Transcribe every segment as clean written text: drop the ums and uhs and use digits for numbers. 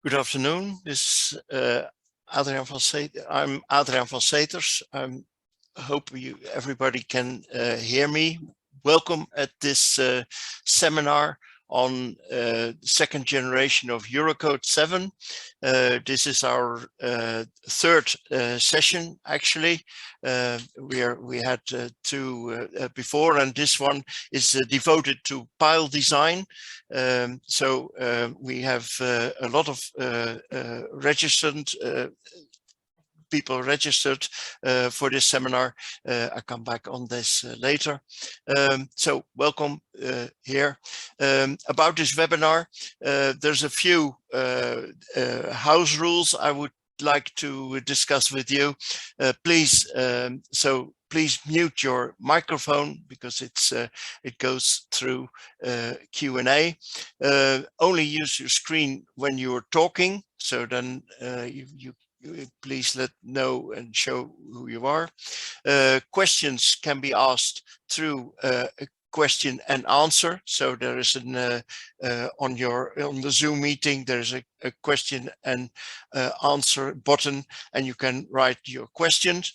Good afternoon. This is Adriaan van Seters. I'm Adriaan van Seters. I hope everybody can hear me. Welcome at this seminar on second generation of Eurocode 7. This is our third session, actually. We had two before, and this one is devoted to pile design. So we have a lot of registered people registered for this seminar. I come back on this later. So welcome here. About this webinar, there's a few house rules I would like to discuss with you. Please mute your microphone because it goes through Q&A. Only use your screen when you're talking, so then you please let know and show who you are. Questions can be asked through a question and answer. So there is an on the Zoom meeting, there's a question and answer button, and you can write your questions.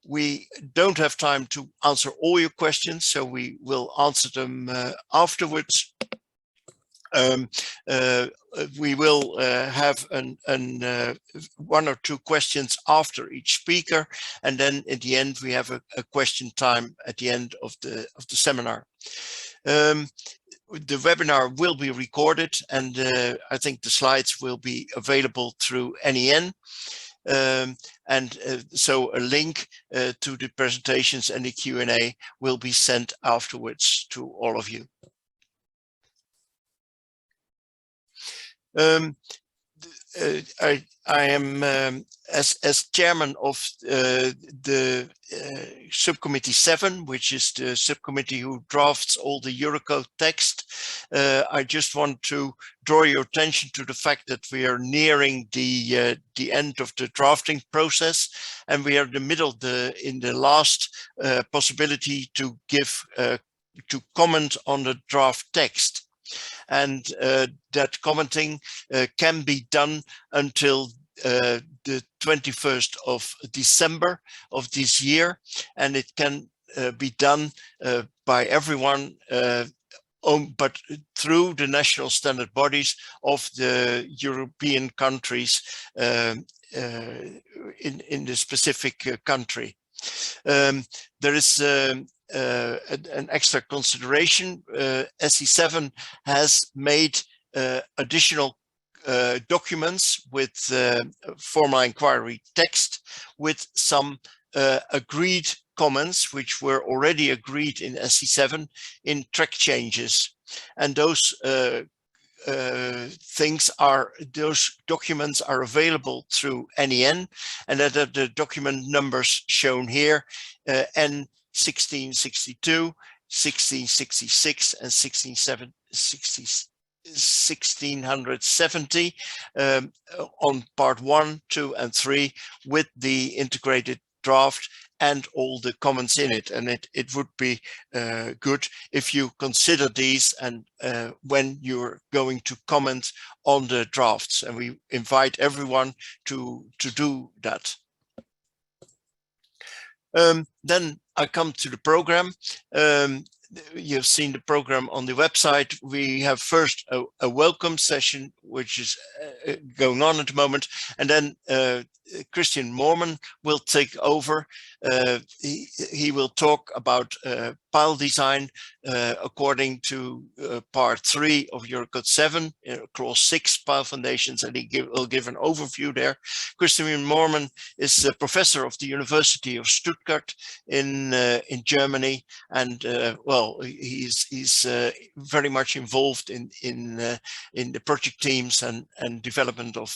We don't have time to answer all your questions, so we will answer them afterwards. We will have one or two questions after each speaker, and then at the end we have a question time at the end of the seminar. The webinar will be recorded, and I think the slides will be available through NEN. So a link to the presentations and the Q&A will be sent afterwards to all of you. I am as chairman of the subcommittee 7, which is the subcommittee who drafts all the Eurocode text. I just want to draw your attention to the fact that we are nearing the end of the drafting process, and we are in the middle in the last possibility to give to comment on the draft text. And that commenting can be done until the 21st of December of this year, and it can be done by everyone, but through the national standard bodies of the European countries in the specific country. There is an extra consideration. SE7 has made additional documents with formal inquiry text with some agreed comments which were already agreed in SE7 in track changes, and those those documents are available through NEN, and that are the document numbers shown here, N1662, 1666, and 1670 on part 1, 2, and 3 with the integrated draft and all the comments in it. And it would be good if you consider these and when you're going to comment on the drafts, and we invite everyone to do that. Then I come to the program. You've seen the program on the website. We have first a welcome session, which is going on at the moment, and then Christian Moorman will take over. He will talk about pile design according to part 3 of Eurocode 7, across 6 pile foundations, and will give an overview there. Christian Moorman is a professor of the University of Stuttgart in Germany, and well, he's very much involved in the project teams and development of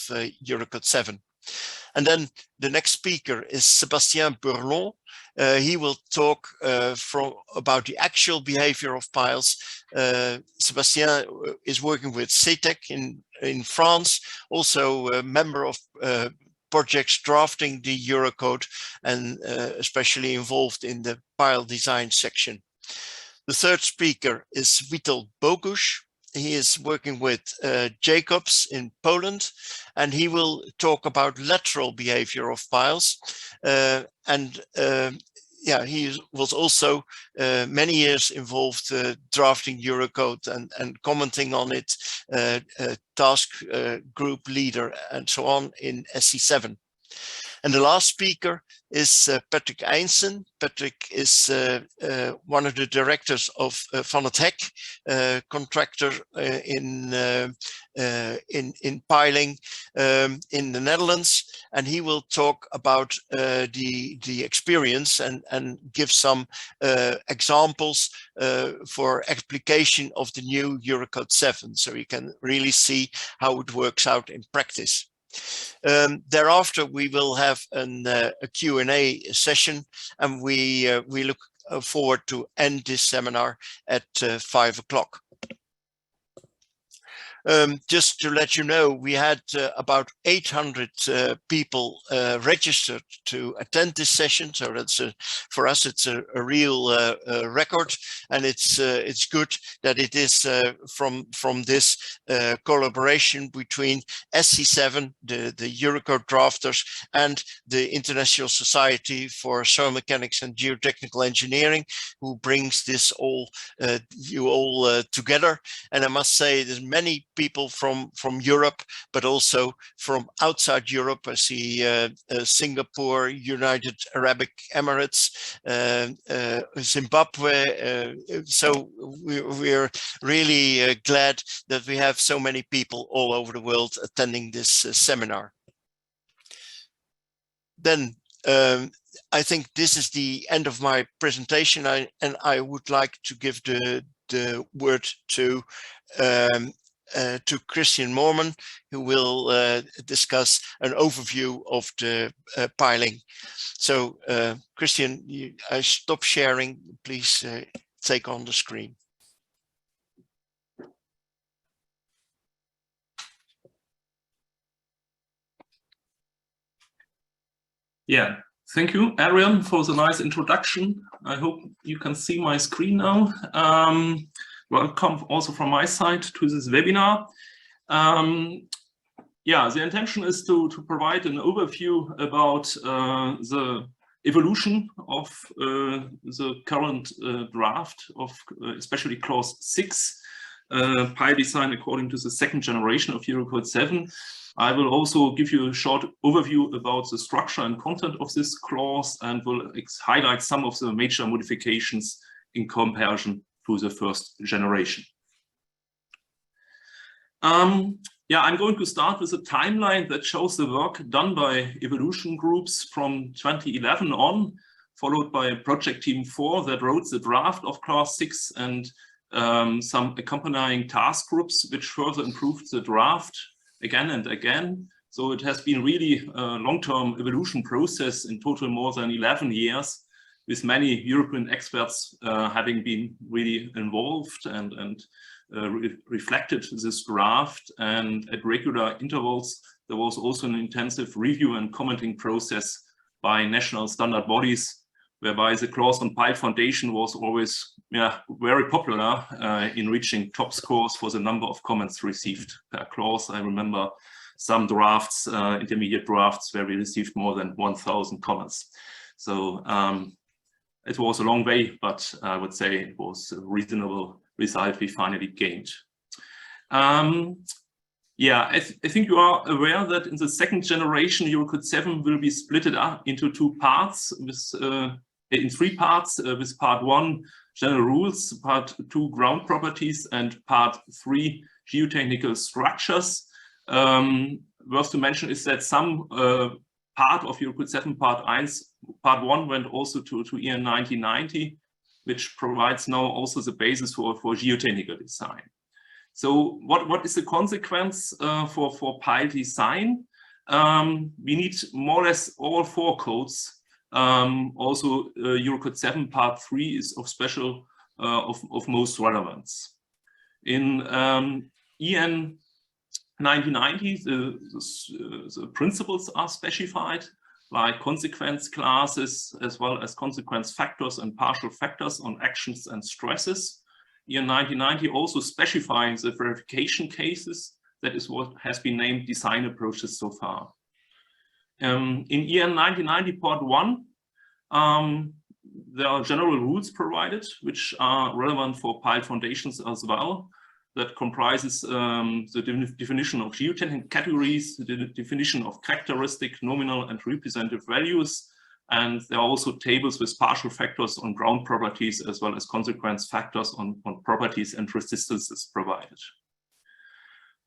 Eurocode 7. And then the next speaker is Sébastien Bourlon. He will talk about the actual behavior of piles. Sébastien is working with CETEC in France, also a member of projects drafting the Eurocode, and especially involved in the pile design section. The third speaker is Vital Bogusz. he is working with Jacobs in Poland, and he will talk about lateral behavior of piles. Yeah, he was also many years involved drafting Eurocode and commenting on it, task group leader and so on in SC7. And the last speaker is Patrick Einsen. Patrick is one of the directors of Van het Hek, contractor in piling in the Netherlands, and he will talk about the experience and give some examples for application of the new Eurocode 7, so you can really see how it works out in practice. Thereafter, we will have a Q&A session, and we look forward to end this seminar at 5 o'clock. Just to let you know, we had about 800 people registered to attend this session. So that's for us, it's a real record, and it's good that it is from this collaboration between SC7, the Eurocode drafters, and the International Society for Soil Mechanics and Geotechnical Engineering, who brings this all together. And I must say, there's many people from Europe, but also from outside Europe. I see Singapore, United Arab Emirates, Zimbabwe. So we're really glad that we have so many people all over the world attending this seminar. Then I think this is the end of my presentation, and I would like to give the word to Christian Moorman, who will discuss an overview of the piling. So Christian, I stop sharing. Please take on the screen. Yeah, thank you, Arian, for the nice introduction. I hope you can see my screen now. Welcome also from my side to this webinar. Yeah, the intention is to provide an overview about the evolution of the current draft of especially clause 6, pile design according to the second generation of Eurocode 7. I will also give you a short overview about the structure and content of this clause, and will highlight some of the major modifications in comparison to the first generation. Yeah, I'm going to start with a timeline that shows the work done by evolution groups from 2011 on, followed by project team 4 that wrote the draft of clause 6, and some accompanying task groups which further improved the draft again and again. So it has been really a long-term evolution process, in total more than 11 years, with many European experts having been really involved and reflected this draft. And at regular intervals, there was also an intensive review and commenting process by national standard bodies, whereby the clause on pile foundation was always very popular in reaching top scores for the number of comments received per clause. I remember some drafts, intermediate drafts, where we received more than 1,000 comments. So it was a long way, but I would say it was a reasonable result we finally gained. Yeah, I think you are aware that in the second generation, Eurocode 7 will be split up into two parts, with in 3 parts, with part 1 general rules, part 2 ground properties, and part 3 geotechnical structures. Worth to mention is that some part of Eurocode 7 part 1 went also to EN 1990, which provides now also the basis for geotechnical design. So what is the consequence for pile design? We need more or less all 4 codes. Also, Eurocode 7 part 3 is of special, of most relevance. In EN 1990, the principles are specified, like consequence classes, as well as consequence factors and partial factors on actions and stresses. EN 1990 also specifies the verification cases. That is what has been named design approaches so far. In EN 1990 Part 1, there are general rules provided, which are relevant for pile foundations as well. That comprises the definition of geotechnical categories, the definition of characteristic, nominal, and representative values. And there are also tables with partial factors on ground properties, as well as consequence factors on properties and resistances provided.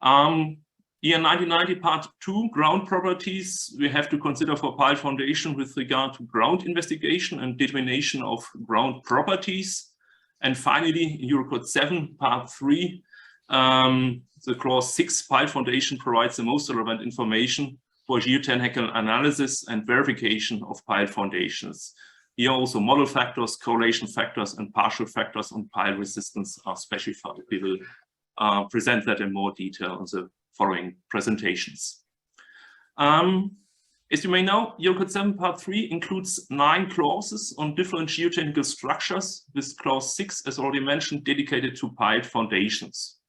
EN 1990 Part 2, ground properties, we have to consider for pile foundation with regard to ground investigation and determination of ground properties. And finally, in Eurocode 7 Part 3, the clause 6 pile foundation provides the most relevant information for geotechnical analysis and verification of pile foundations. Here also model factors, correlation factors, and partial factors on pile resistance are specified. We will present that in more detail in the following presentations. As you may know, Eurocode 7 Part 3 includes 9 clauses on different geotechnical structures, with clause 6, as already mentioned, dedicated to piled foundations.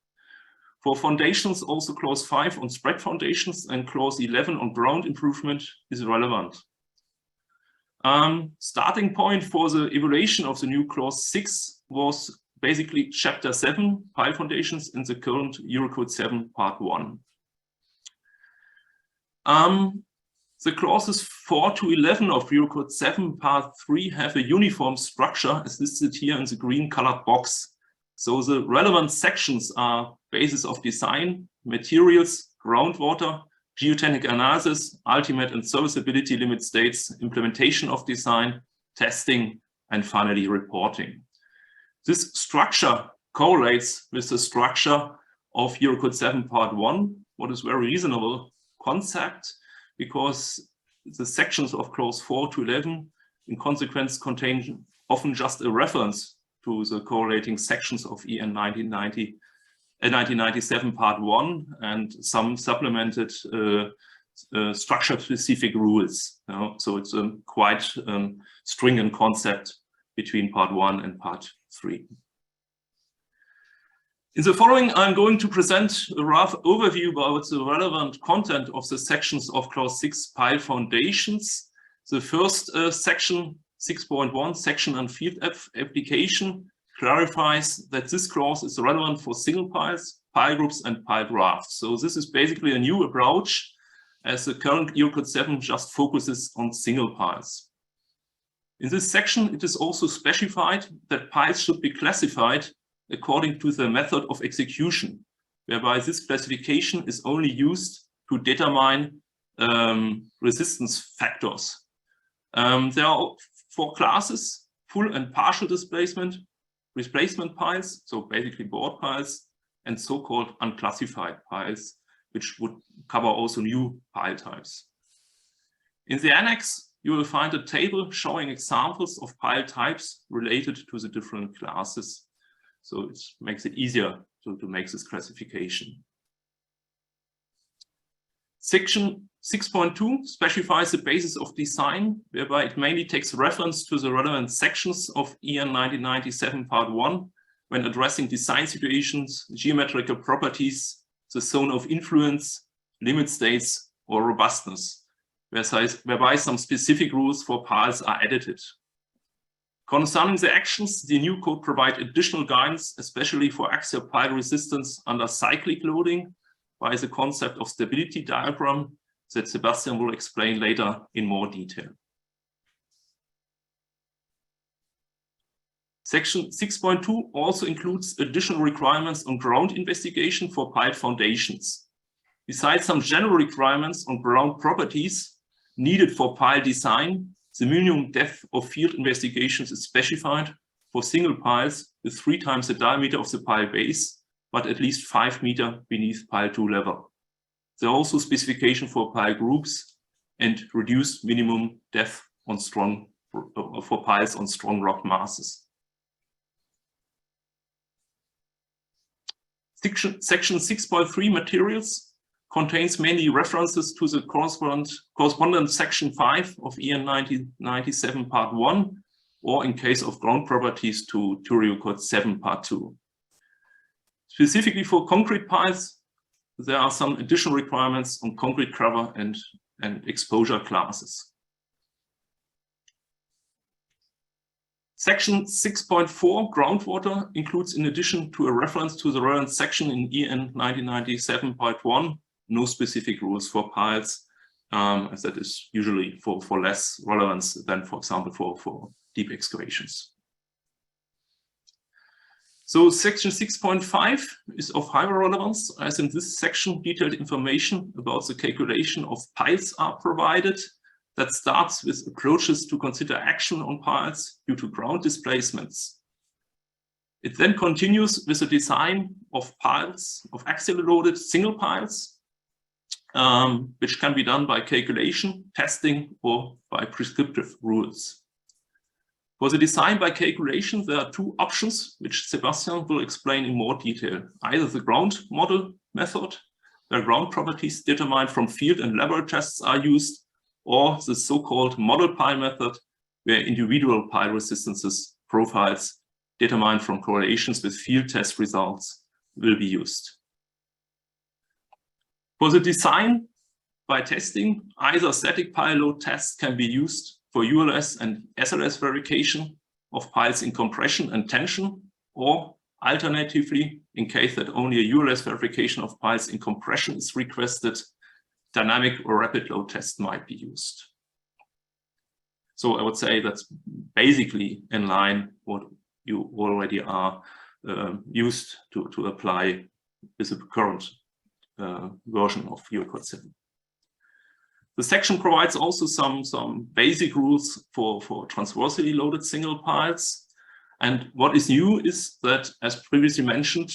For foundations, also clause 5 on spread foundations and clause 11 on ground improvement is relevant. Starting point for the evaluation of the new clause 6 was basically chapter 7, pile foundations, in the current Eurocode 7 Part 1. The clauses 4 to 11 of Eurocode 7 Part 3 have a uniform structure as listed here in the green colored box. So the relevant sections are basis of design, materials, groundwater, geotechnical analysis, ultimate and serviceability limit states, implementation of design, testing, and finally reporting. This structure correlates with the structure of Eurocode 7 Part 1, what is very reasonable concept, because the sections of clause 4 to 11 in consequence contain often just a reference to the correlating sections of EN 1997 Part 1 and some supplemented structure-specific rules. So it's a quite stringent concept between Part 1 and Part 3. In the following, I'm going to present a rough overview about the relevant content of the sections of clause 6 pile foundations. The first section, 6.1, section and field application, clarifies that this clause is relevant for single piles, pile groups, and pile drafts. So this is basically a new approach, as the current Eurocode 7 just focuses on single piles. In this section, it is also specified that piles should be classified according to the method of execution, whereby this classification is only used to determine resistance factors. There are 4 classes: full and partial displacement, replacement piles, so basically board piles, and so-called unclassified piles, which would cover also new pile types. In the annex, you will find a table showing examples of pile types related to the different classes. So it makes it easier to make this classification. Section 6.2 specifies the basis of design, whereby it mainly takes reference to the relevant sections of EN 1997 Part 1 when addressing design situations, geometrical properties, the zone of influence, limit states, or robustness, whereby some specific rules for piles are edited. Concerning the actions, the new code provides additional guidance, especially for axial pile resistance under cyclic loading, by the concept of stability diagram that Sebastian will explain later in more detail. Section 6.2 also includes additional requirements on ground investigation for pile foundations. Besides some general requirements on ground properties needed for pile design, the minimum depth of field investigations is specified for single piles with 3 times the diameter of the pile base, but at least 5 meters beneath pile 2 level. There are also specifications for pile groups and reduced minimum depth on for piles on strong rock masses. Section 6.3 materials contains mainly references to the correspondent section 5 of EN 1997 Part 1, or in case of ground properties to Eurocode 7 Part 2. Specifically for concrete piles, there are some additional requirements on concrete cover and exposure classes. Section 6.4 groundwater includes, in addition to a reference to the relevant section in EN 1997.1, no specific rules for piles, as that is usually for less relevance than, for example, for deep excavations. So section 6.5 is of higher relevance, as in this section detailed information about the calculation of piles are provided. That starts with approaches to consider action on piles due to ground displacements. It then continues with the design of piles, of axially loaded single piles, which can be done by calculation, testing, or by prescriptive rules. For the design by calculation, there are two options, which Sebastian will explain in more detail. Either the ground model method, where ground properties determined from field and laboratory tests are used, or the so-called model pile method, where individual pile resistances profiles determined from correlations with field test results will be used. For the design by testing, either static pile load tests can be used for ULS and SLS verification of piles in compression and tension, or alternatively, in case that only a ULS verification of piles in compression is requested, dynamic or rapid load test might be used. So I would say that's basically in line what you already are used to apply with the current version of Eurocode 7. The section provides also some basic rules for transversely loaded single piles. And what is new is that, as previously mentioned,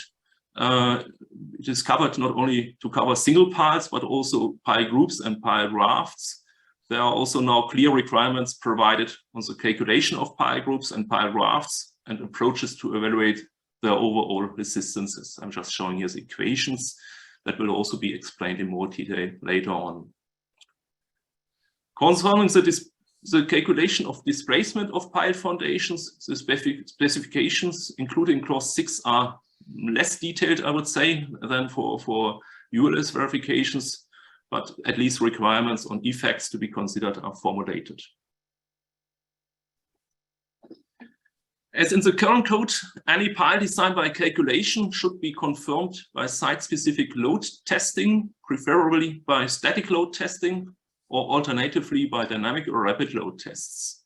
it is covered not only to cover single piles, but also pile groups and pile rafts. There are also now clear requirements provided on the calculation of pile groups and pile rafts and approaches to evaluate their overall resistances. I'm just showing here the equations that will also be explained in more detail later on. Concerning the calculation of displacement of pile foundations, the specifications, including clause 6, are less detailed, I would say, than for ULS verifications, but at least requirements on effects to be considered are formulated. As in the current code, any pile designed by calculation should be confirmed by site-specific load testing, preferably by static load testing, or alternatively by dynamic or rapid load tests.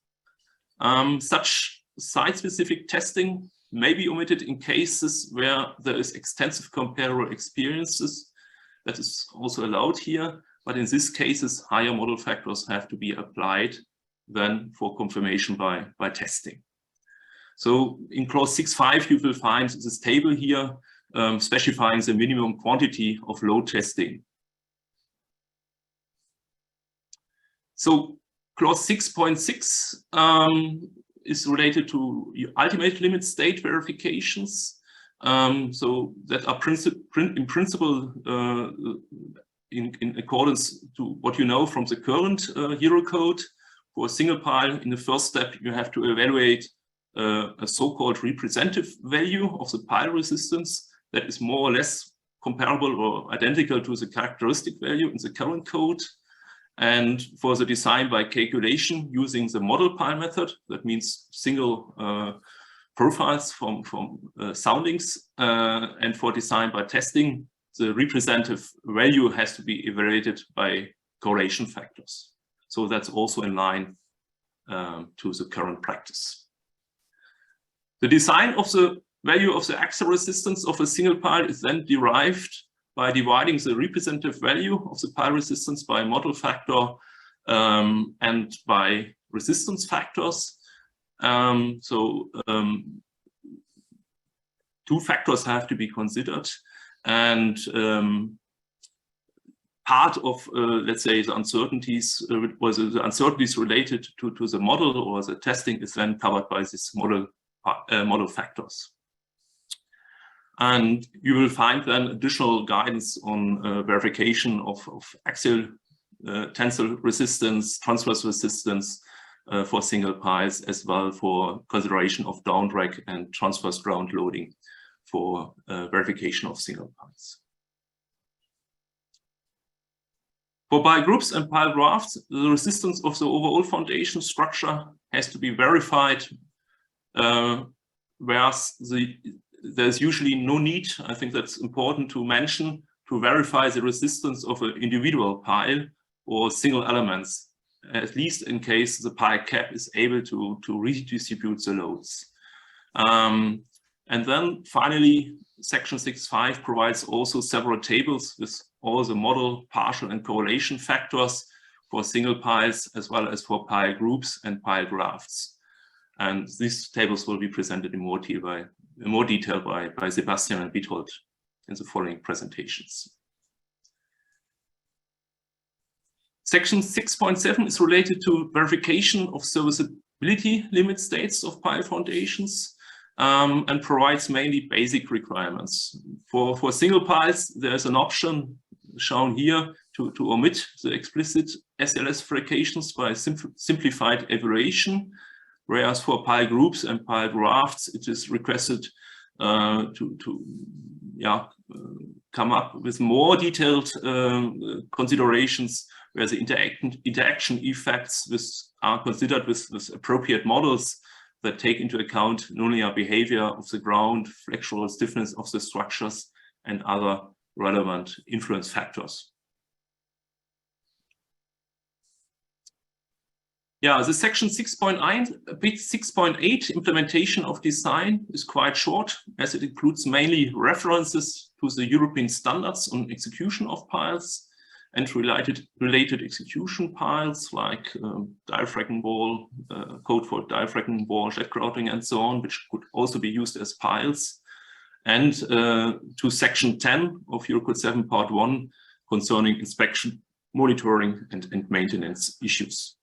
Such site-specific testing may be omitted in cases where there is extensive comparable experiences. That is also allowed here, but in these cases, higher model factors have to be applied than for confirmation by testing. So in clause 6.5, you will find this table here specifying the minimum quantity of load testing. So clause 6.6 is related to ultimate limit state verifications. So that are in principle in accordance to what you know from the current Eurocode. For a single pile, in the first step, you have to evaluate a so-called representative value of the pile resistance that is more or less comparable or identical to the characteristic value in the current code. And for the design by calculation using the model pile method, that means single profiles from soundings, and for design by testing, the representative value has to be evaluated by correlation factors. So that's also in line to the current practice. The design of the value of the axial resistance of a single pile is then derived by dividing the representative value of the pile resistance by model factor and by resistance factors. Two factors have to be considered, and part of, let's say, the uncertainties or the uncertainties related to the model or the testing is then covered by this model factors. And you will find then additional guidance on verification of axial tensile resistance, transverse resistance for single piles, as well for consideration of down drag and transverse ground loading for verification of single piles. For pile groups and pile grafts, the resistance of the overall foundation structure has to be verified, whereas there's usually no need, I think that's important to mention, to verify the resistance of an individual pile or single elements, at least in case the pile cap is able to redistribute the loads. And then finally, section 6.5 provides also several tables with all the model, partial and correlation factors for single piles, as well as for pile groups and pile grafts. And these tables will be presented in more detail by Sebastian and Witold in the following presentations. Section 6.7 is related to verification of serviceability limit states of pile foundations. And provides mainly basic requirements. For single piles, there's an option shown here to omit the explicit SLS verifications by simplified evaluation, whereas for pile groups and pile grafts, it is requested to come up with more detailed considerations where the interaction effects are considered with appropriate models that take into account nonlinear behavior of the ground, flexural stiffness of the structures, and other relevant influence factors. Yeah, the section 6.8 implementation of design is quite short, as it includes mainly references to the European standards on execution of piles and related execution piles like diaphragm wall, code for diaphragm wall, jet grouting, and so on, which could also be used as piles, and to section 10 of Eurocode 7 part 1 concerning inspection, monitoring, and maintenance issues.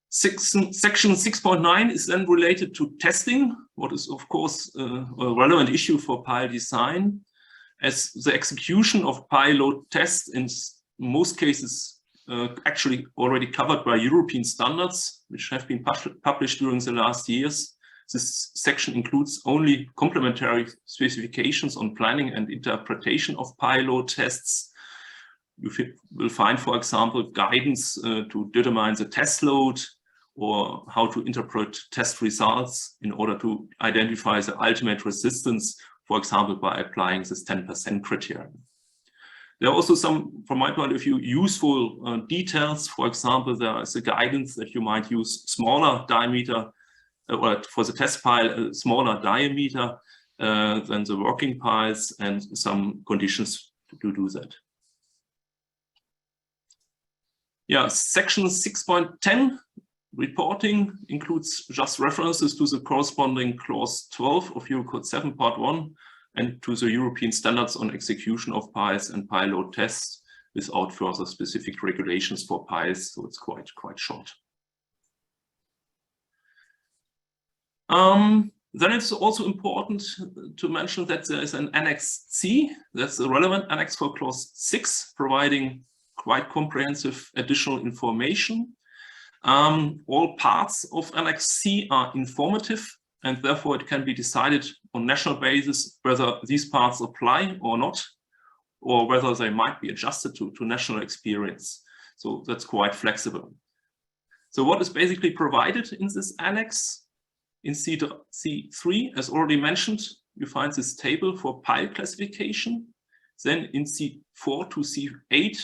Section 6.9 is then related to testing, what is of course a relevant issue for pile design, as the execution of pile load tests in most cases actually already covered by European standards, which have been published during the last years. This section includes only complementary specifications on planning and interpretation of pile load tests. You will find, for example, guidance to determine the test load or how to interpret test results in order to identify the ultimate resistance, for example, by applying this 10% criterion. There are also some, from my point of view, useful details. For example, there is a guidance that you might use smaller diameter, or for the test pile, a smaller diameter than the working piles, and some conditions to do that. Yeah, section 6.10 reporting includes just references to the corresponding clause 12 of Eurocode 7 part 1 and to the European standards on execution of piles and pile load tests without further specific regulations for piles, so it's quite short. Then it's also important to mention that there is an Annex C, that's a relevant annex for clause 6, providing quite comprehensive additional information. All parts of Annex C are informative, and therefore it can be decided on national basis whether these parts apply or not, or whether they might be adjusted to national experience. So that's quite flexible. So what is basically provided in this annex? In C3, as already mentioned, you find this table for pile classification. Then in C4 to C8,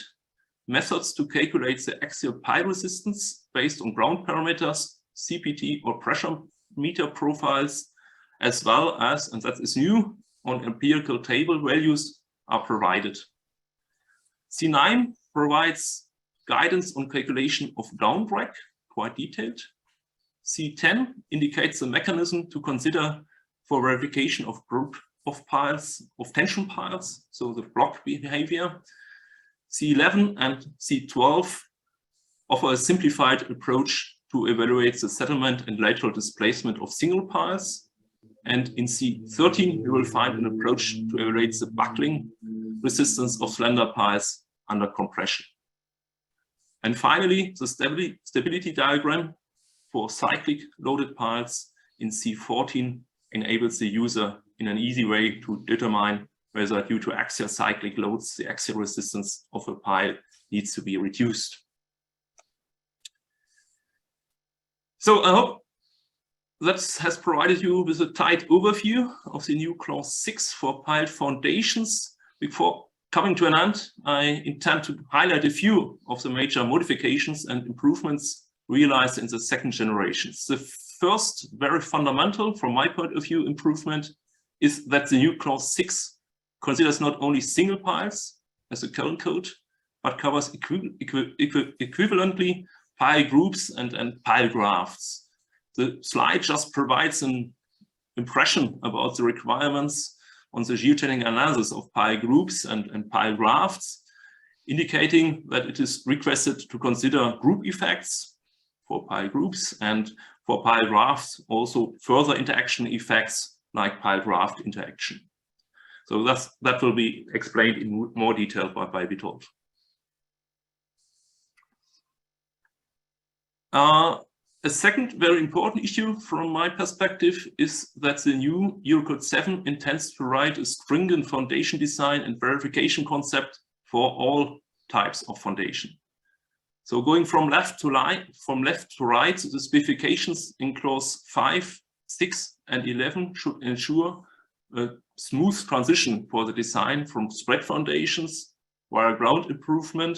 methods to calculate the axial pile resistance based on ground parameters, CPT or pressure meter profiles, as well as, and that is new, on empirical table values are provided. C9 provides guidance on calculation of ground drag, quite detailed. C10 indicates the mechanism to consider for verification of group of piles, of tension piles, so the block behavior. C11 and C12 offer a simplified approach to evaluate the settlement and lateral displacement of single piles. And in C13, you will find an approach to evaluate the buckling resistance of slender piles under compression. And finally, the stability diagram for cyclic loaded piles in C14 enables the user in an easy way to determine whether due to axial cyclic loads, the axial resistance of a pile needs to be reduced. So I hope that has provided you with a tight overview of the new clause 6 for pile foundations. Before coming to an end, I intend to highlight a few of the major modifications and improvements realized in the second generations. The first, very fundamental from my point of view, improvement is that the new clause 6 considers not only single piles as the current code, but covers equivalently pile groups and pile grafts. The slide just provides an impression about the requirements on the geotechnical analysis of pile groups and pile grafts, indicating that it is requested to consider group effects for pile groups and for pile grafts also further interaction effects like pile graft interaction. So that will be explained in more detail by Witold. A second very important issue from my perspective is that the new Eurocode 7 intends to write a stringent foundation design and verification concept for all types of foundation. So going from left to right, the specifications in clause 5, 6, and 11 should ensure a smooth transition for the design from spread foundations via ground improvement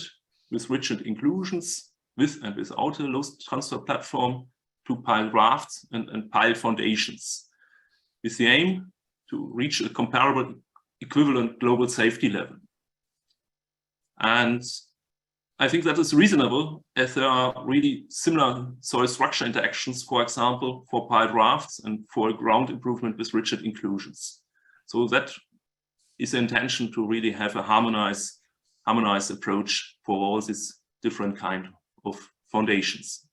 with rigid inclusions, with and without a load transfer platform, to pile grafts and pile foundations, with the aim to reach a comparable equivalent global safety level. And I think that is reasonable, as there are really similar soil structure interactions, for example, for pile grafts and for ground improvement with rigid inclusions. So that is the intention, to really have a harmonized approach for all these different kinds of foundations.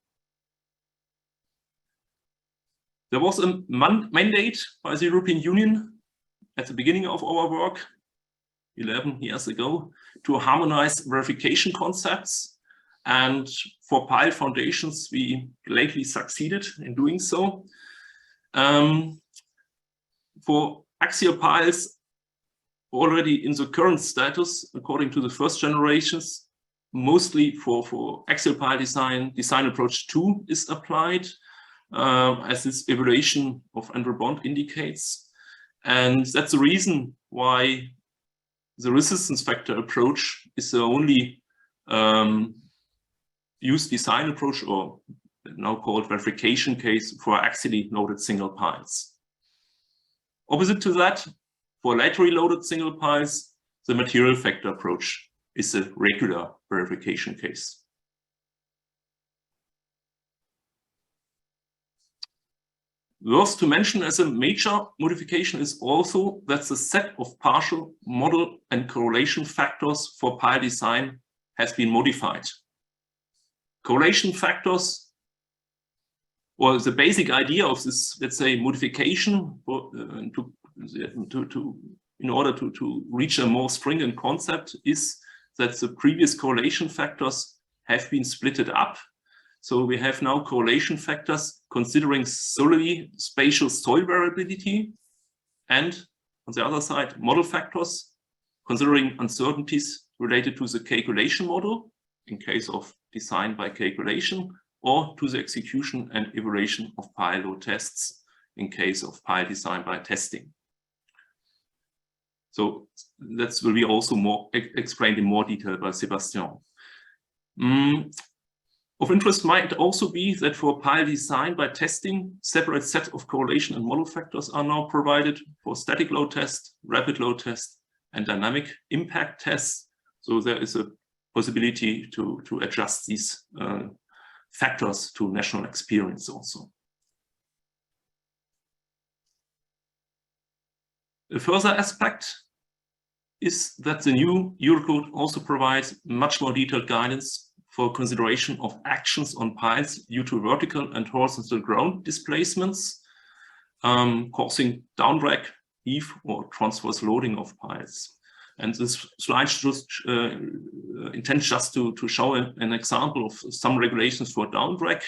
There was a mandate by the European Union at the beginning of our work, 11 years ago, to harmonize verification concepts. And for pile foundations, we lately succeeded in doing so. For axial piles, already in the current status, according to the first generations, mostly for axial pile design approach 2 is applied, as this evaluation of Andrew Bond indicates. And that's the reason why the resistance factor approach is the only used design approach, or now called verification case, for axially loaded single piles. Opposite to that, for laterally loaded single piles, the material factor approach is a regular verification case. Worth to mention as a major modification is also that the set of partial model and correlation factors for pile design has been modified. Correlation factors, or the basic idea of this, let's say, modification in order to reach a more stringent concept, is that the previous correlation factors have been splitted up. So we have now correlation factors considering solely spatial soil variability, and on the other side, model factors considering uncertainties related to the calculation model in case of design by calculation, or to the execution and evaluation of pile load tests in case of pile design by testing. So that will be also more explained in more detail by Sebastian. Of interest might also be that for pile design by testing, separate set of correlation and model factors are now provided for static load test, rapid load test, and dynamic impact tests. So there is a possibility to adjust these factors to national experience also. A further aspect is that the new Eurocode also provides much more detailed guidance for consideration of actions on piles due to vertical and horizontal ground displacements, causing downdrag, heave, or transverse loading of piles. And this slide just intends just to show an example of some regulations for downdrag.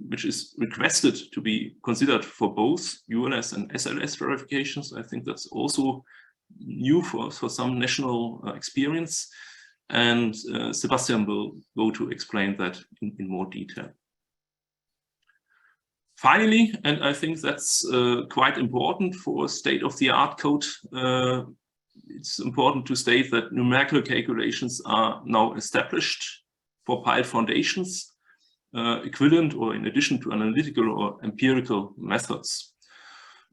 which is requested to be considered for both ULS and SLS verifications. I think that's also new for some national experience. And Sebastian will go to explain that in more detail. Finally, and I think that's quite important for state-of-the-art code, it's important to state that numerical calculations are now established for piled foundations, equivalent or in addition to analytical or empirical methods.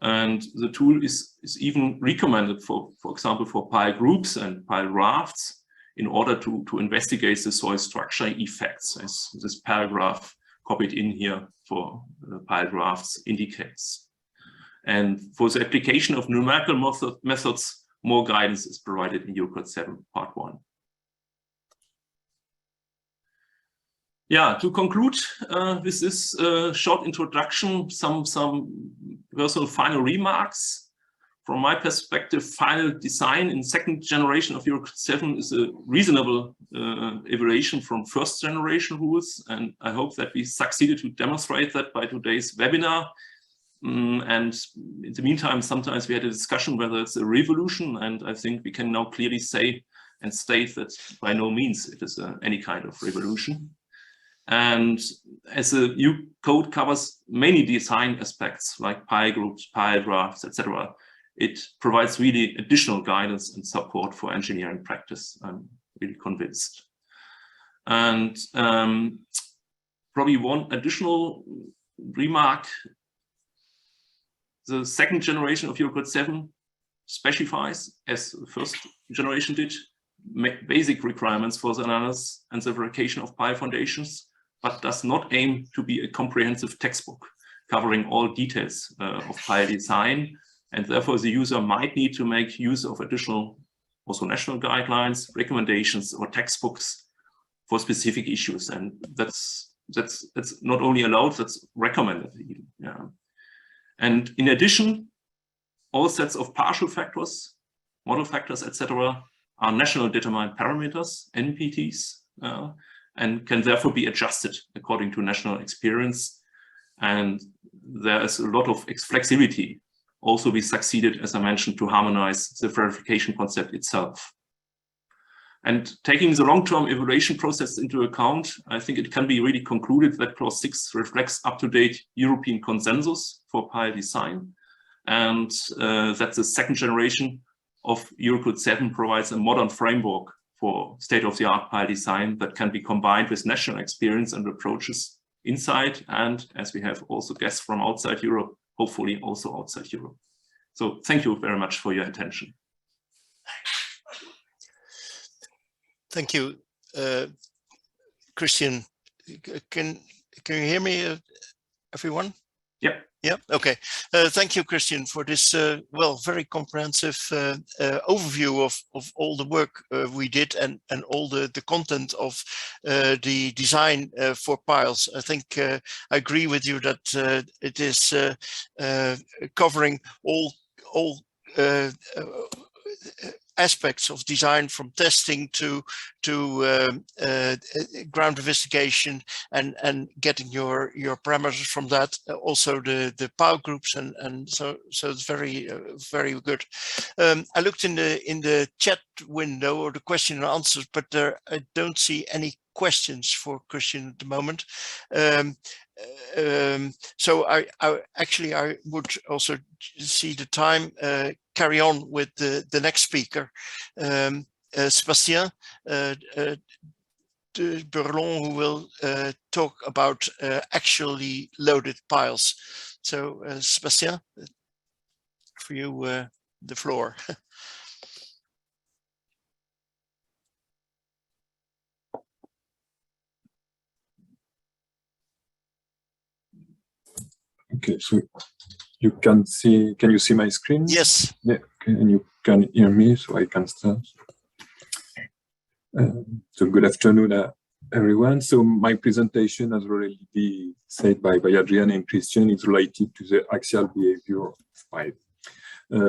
And the tool is even recommended for example, for pile groups and pile rafts in order to investigate the soil structure effects, as this paragraph copied in here for pile rafts indicates. And for the application of numerical methods, more guidance is provided in Eurocode 7 Part 1. Yeah, to conclude with this short introduction, some personal final remarks. From my perspective, final design in second generation of Eurocode 7 is a reasonable evaluation from first generation rules, and I hope that we succeeded to demonstrate that by today's webinar. And in the meantime, sometimes we had a discussion whether it's a revolution, and I think we can now clearly say and state that by no means it is any kind of revolution. And as the new code covers many design aspects like pile groups, pile drafts, etc., it provides really additional guidance and support for engineering practice. I'm really convinced. And probably one additional remark. The second generation of Eurocode 7 specifies, as the first generation did, basic requirements for the analysis and the verification of pile foundations, but does not aim to be a comprehensive textbook covering all details of pile design. And therefore, the user might need to make use of additional, also national guidelines, recommendations, or textbooks for specific issues. And that's not only allowed, that's recommended even. Yeah. And in addition, all sets of partial factors, model factors, etc., are national determined parameters, NPTs, and can therefore be adjusted according to national experience. And there is a lot of flexibility. Also, we succeeded, as I mentioned, to harmonize the verification concept itself. And taking the long-term evaluation process into account, I think it can be really concluded that Clause 6 reflects up-to-date European consensus for pile design, and that the second generation of Eurocode 7 provides a modern framework for state-of-the-art pile design that can be combined with national experience and approaches inside, and as we have also guests from outside Europe, hopefully also outside Europe. So thank you very much for your attention. Thank you, Christian. Can you hear me, everyone? Yep. Yeah. Okay. Thank you, Christian, for this well, very comprehensive overview of all the work we did and all the content of the design for piles. I think I agree with you that it is covering all aspects of design, from testing to ground investigation and getting your parameters from that. Also the pile groups and so it's very good. I looked in the chat window or the question and answers, but I don't see any questions for Christian at the moment. So I would also see the time carry on with the next speaker, Sébastien de Burlon, who will talk about actually loaded piles. So Sébastien, for you the floor. Okay, so you can you see my screen? Yes. Yeah, okay, and you can hear me, so I can start. So good afternoon, everyone. So my presentation, as already said by Adrian and Christian, is related to the axial behavior of pipe.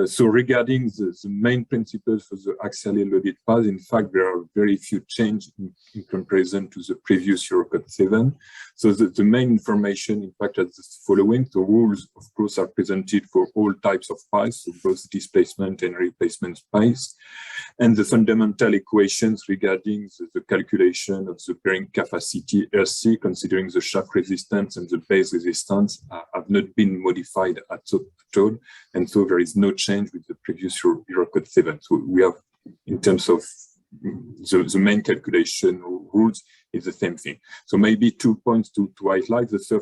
So regarding the main principles for the axially loaded paths, in fact, there are very few changes in comparison to the previous Eurocode 7. So the main information, in fact, is the following. The rules, of course, are presented for all types of piles, so both displacement and replacement piles. And the fundamental equations regarding the calculation of the bearing capacity RC, considering the shaft resistance and the base resistance, have not been modified at all. And so there is no change with the previous Eurocode 7. So we have, in terms of the main calculation rules, is the same thing. So maybe 2 points to highlight. The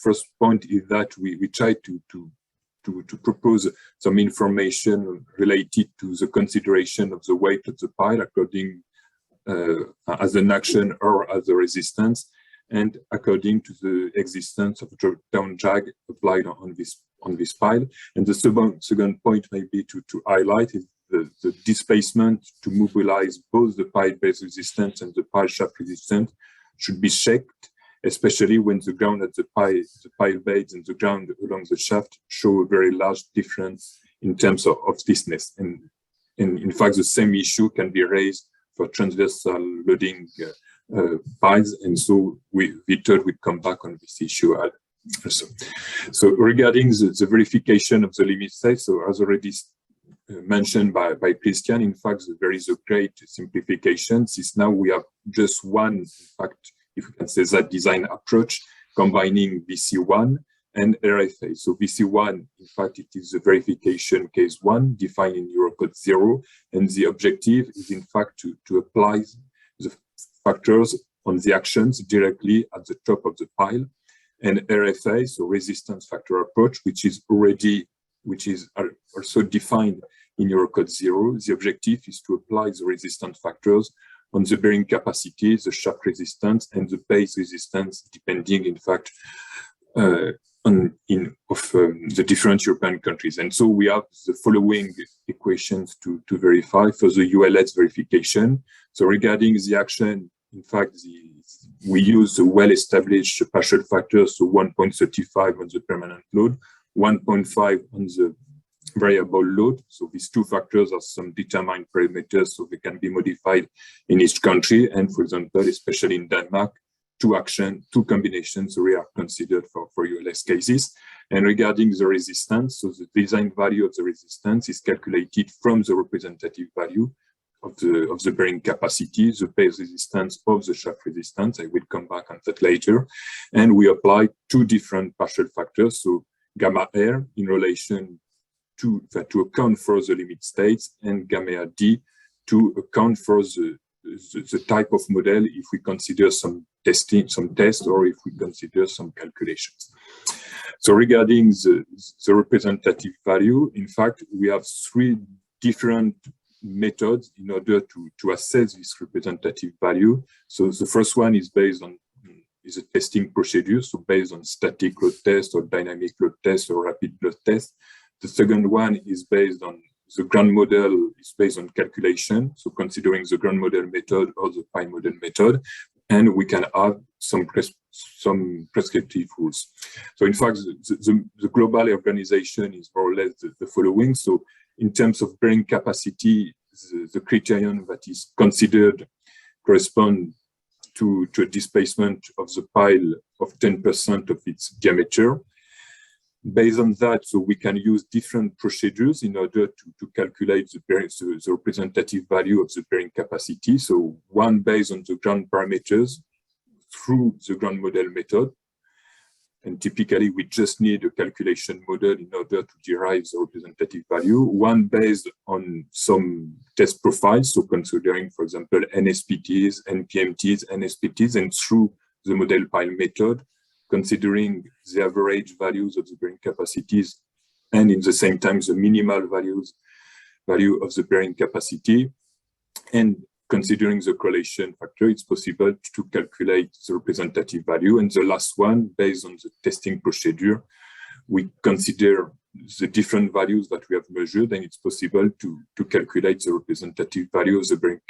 first point is that we try to propose some information related to the consideration of the weight of the pile according as an action or as a resistance, and according to the existence of down drag applied on this pile. And the second point maybe to highlight is the displacement to mobilize both the pile base resistance and the pile shaft resistance should be checked, especially when the ground at the pile base and the ground along the shaft show a very large difference in terms of stiffness. And in fact, the same issue can be raised for transversal loading piles, and so we thought we'd come back on this issue also. So regarding the verification of the limit state, so as already mentioned by Christian, in fact, there is a great simplification, since now we have just one, in fact, if we can say that design approach, combining VC1 and RFA. So VC1, in fact, it is the verification case 1 defined in Eurocode 0, and the objective is in fact to apply the factors on the actions directly at the top of the pile. And RFA, so resistance factor approach, which is also defined in Eurocode 0. The objective is to apply the resistance factors on the bearing capacity, the shaft resistance, and the base resistance, depending, in fact, the different European countries. And so we have the following equations to verify for the ULS verification. So regarding the action, in fact, we use the well-established partial factors, so 1.35 on the permanent load, 1.5 on the variable load. So these two factors are some determined parameters, so they can be modified in each country. And for example, especially in Denmark, two combinations are considered for ULS cases. And regarding the resistance, so the design value of the resistance is calculated from the representative value of the bearing capacity, the base resistance of the shaft resistance. I will come back on that later. And we apply two different partial factors, so gamma R in relation to account for the limit states, and gamma D to account for the type of model if we consider some tests, or if we consider some calculations. So regarding the representative value, in fact, we have three different methods in order to assess this representative value. So the first one is based on a testing procedure, so based on static load test or dynamic load test or rapid load test. The second one is based on the ground model, is based on calculation, so considering the ground model method or the pile model method, and we can add some prescriptive rules. So in fact, the global organization is more or less the following. So in terms of bearing capacity, the criterion that is considered correspond to a displacement of the pile of 10% of its diameter. Based on that, so we can use different procedures in order to calculate the representative value of the bearing capacity. So one based on the ground parameters through the ground model method. And typically, we just need a calculation model in order to derive the representative value. One based on some test profiles, so considering, for example, NSPTs, NPMTs, NSPTs, and through the model pile method, considering the average values of the bearing capacities, and in the same time, the minimal value of the bearing capacity. And considering the correlation factor, it's possible to calculate the representative value. And the last one, based on the testing procedure, we consider the different values that we have measured, and it's possible to calculate the representative value of the bearing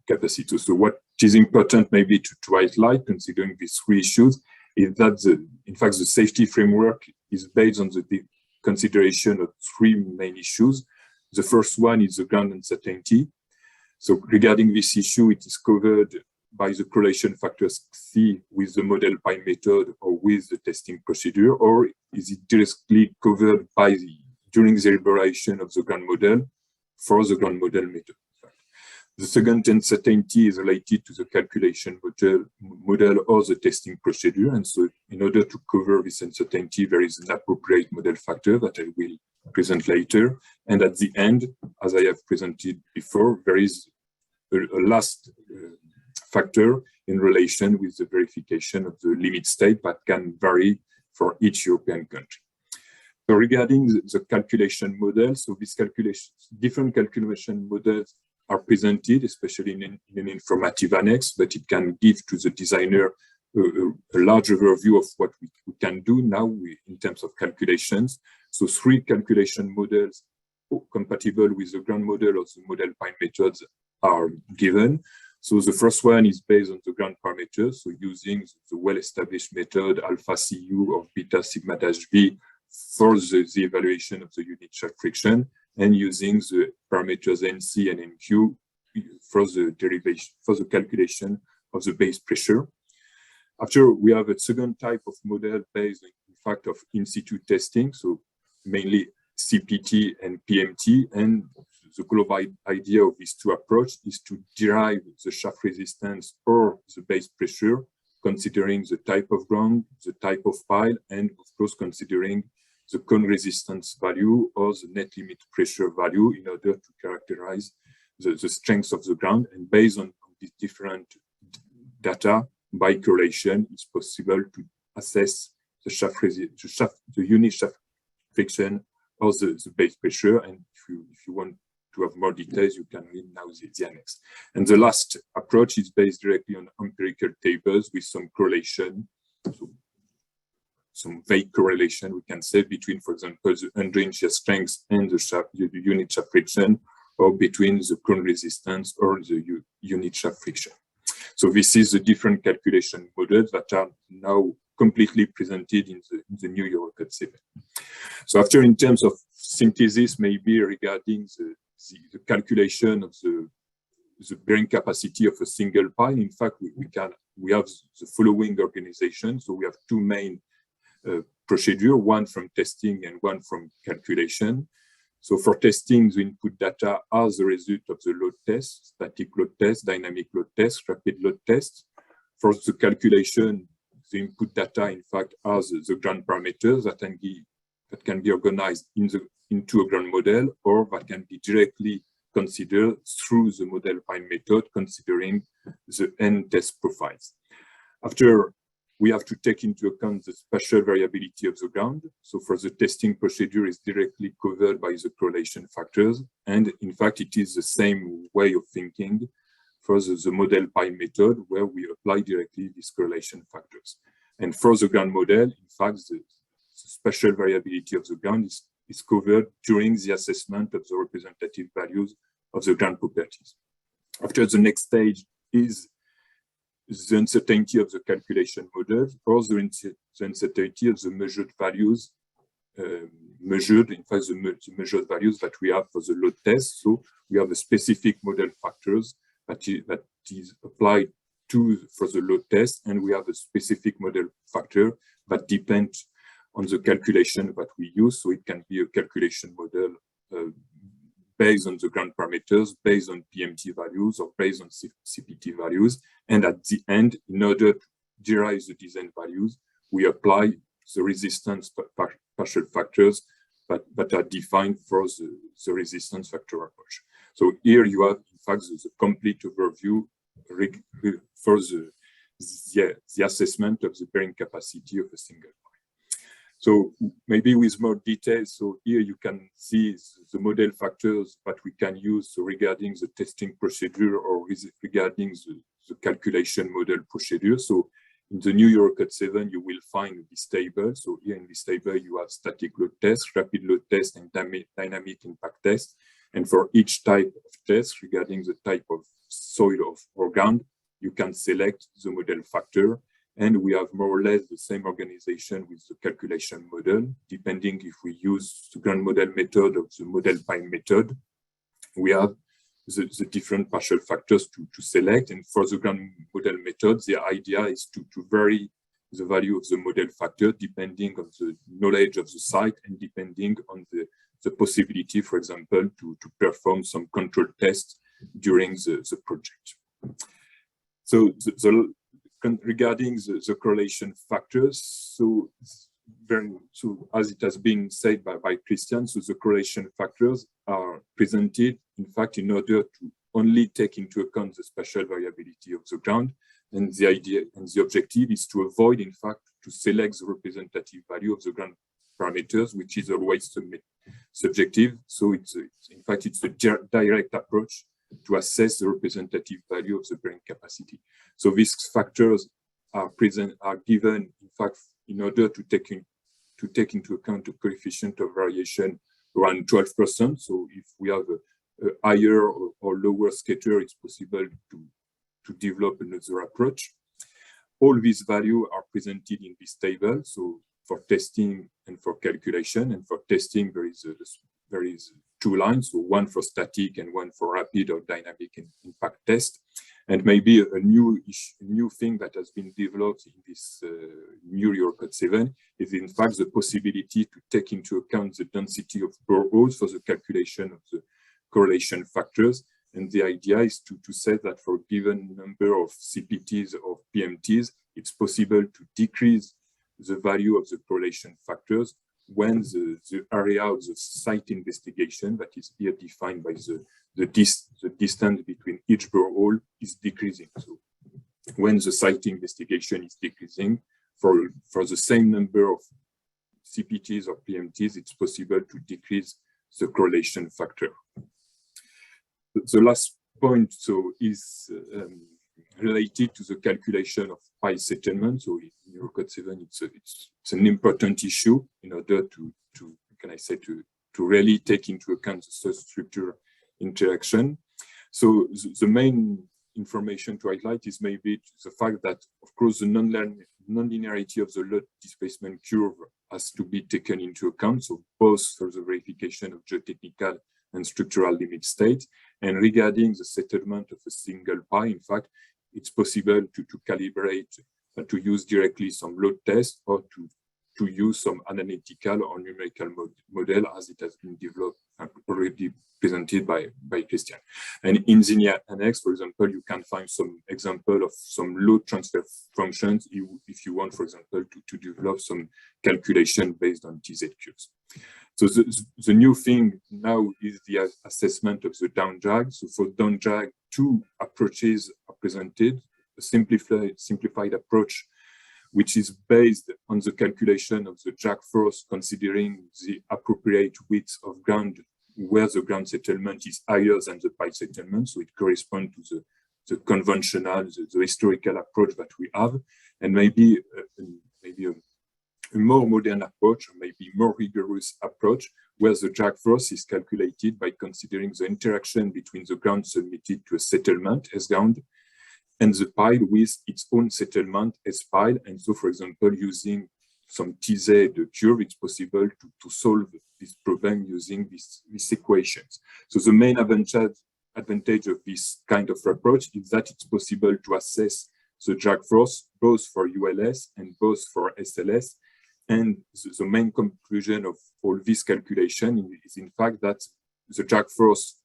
capacity. So what is important maybe to highlight, considering these three issues, is that in fact, the safety framework is based on the consideration of three main issues. The first one is the ground uncertainty. So regarding this issue, it is covered by the correlation factors C with the model pi method or with the testing procedure, or is it directly covered by during the elaboration of the ground model for the ground model method? The second uncertainty is related to the calculation model or the testing procedure. And so in order to cover this uncertainty, there is an appropriate model factor that I will present later. And at the end, as I have presented before, there is a last factor in relation with the verification of the limit state that can vary for each European country. So regarding the calculation model, so this different calculation models are presented, especially in an informative annex, but it can give to the designer a large overview of what we can do now in terms of calculations. So three calculation models compatible with the ground model or the model pi methods are given. So the first one is based on the ground parameters, so using the well-established method alpha CU or beta sigma dash B for the evaluation of the unit shaft friction, and using the parameters NC and NQ for the derivation, for the calculation of the base pressure. After, we have a second type of model based, in fact, of in situ testing, so mainly CPT and PMT, and the global idea of these two approaches is to derive the shaft resistance or the base pressure, considering the type of ground, the type of pile, and of course considering the cone resistance value or the net limit pressure value in order to characterize the strength of the ground. And based on these different data, by correlation, it's possible to assess the unit shaft friction or the base pressure. And if you want to have more details, you can read now the annex. And the last approach is based directly on empirical tables with some correlation, so some vague correlation, we can say, between, for example, the undrained shear strength and the unit shaft friction, or between the cone resistance or the unit shaft friction. So this is the different calculation models that are now completely presented in the new Eurocode 7. So after, in terms of synthesis, maybe regarding the calculation of the bearing capacity of a single pile, in fact, we have the following organization. So we have two main procedure, one from testing and one from calculation. So for testing, the input data are the result of the load test, static load test, dynamic load test, rapid load test. For the calculation, the input data, in fact, are the ground parameters that can be organized into a ground model, or that can be directly considered through the model pi method, considering the end test profiles. After, we have to take into account the spatial variability of the ground. So for the testing procedure is directly covered by the correlation factors. And in fact, it is the same way of thinking for the model pi method, where we apply directly these correlation factors. And for the ground model, in fact, the spatial variability of the ground is covered during the assessment of the representative values of the ground properties. After, the next stage is the uncertainty of the calculation model, or the uncertainty of the measured values, in fact, the measured values that we have for the load test. So we have the specific model factors that is applied for the load test, and we have a specific model factor that depends on the calculation that we use. So it can be a calculation model based on the ground parameters, based on PMT values, or based on CPT values. And at the end, in order to derive the design values, we apply the resistance partial factors that are defined for the resistance factor approach. So here you have, in fact, the complete overview for the assessment of the bearing capacity of a single pile. So maybe with more details, so here you can see the model factors that we can use, so regarding the testing procedure or regarding the calculation model procedure. So in the new Eurocode 7, you will find this table. So here in this table, you have static load test, rapid load test, and dynamic impact test. And for each type of test regarding the type of soil or ground, you can select the model factor. And we have more or less the same organization with the calculation model, depending if we use the ground model method or the model pi method. We have the different partial factors to select. And for the ground model method, the idea is to vary the value of the model factor depending on the knowledge of the site and depending on the possibility, for example, to perform some control tests during the project. So regarding the correlation factors, so as it has been said by Christian, so the correlation factors are presented, in fact, in order to only take into account the spatial variability of the ground. And the idea and the objective is to avoid, in fact, to select the representative value of the ground parameters, which is always subjective. So in fact, it's a direct approach to assess the representative value of the bearing capacity. So these factors are given, in fact, in order to take into account the coefficient of variation around 12%. So if we have a higher or lower scatter, it's possible to develop another approach. All these values are presented in this table. So for testing and for calculation, and for testing, there is two lines, so one for static and one for rapid or dynamic impact test. And maybe a new thing that has been developed in this new Eurocode 7 is, in fact, the possibility to take into account the density of boreholes for the calculation of the correlation factors. And the idea is to say that for a given number of CPTs or PMTs, it's possible to decrease the value of the correlation factors when the area of the site investigation, that is here defined by the distance between each borehole, is decreasing. So when the site investigation is decreasing, for the same number of CPTs or PMTs, it's possible to decrease the correlation factor. The last point is related to the calculation of pi settlement. So in Eurocode 7, it's an important issue in order to really take into account the substructure interaction. So the main information to highlight is maybe the fact that, of course, the non-linearity of the load displacement curve has to be taken into account. So both for the verification of geotechnical and structural limit state. And regarding the settlement of a single pi, in fact, it's possible to calibrate, to use directly some load test or to use some analytical or numerical model as it has been developed and already presented by Christian. And in the annex, for example, you can find some example of some load transfer functions if you want, for example, to develop some calculation based on TZ curves. So the new thing now is the assessment of the down drag. So for down drag, two approaches are presented: a simplified approach, which is based on the calculation of the drag force, considering the appropriate width of ground where the ground settlement is higher than the pi settlement. So it corresponds to the conventional, the historical approach that we have, and maybe a more modern approach, or maybe more rigorous approach, where the drag force is calculated by considering the interaction between the ground submitted to a settlement, S-ground, and the pile with its own settlement, S-pile. And so, for example, using some TZ curve, it's possible to solve this problem using these equations. So the main advantage of this kind of approach is that it's possible to assess the drag force both for ULS and both for SLS. And the main conclusion of all this calculation is, in fact, that the drag force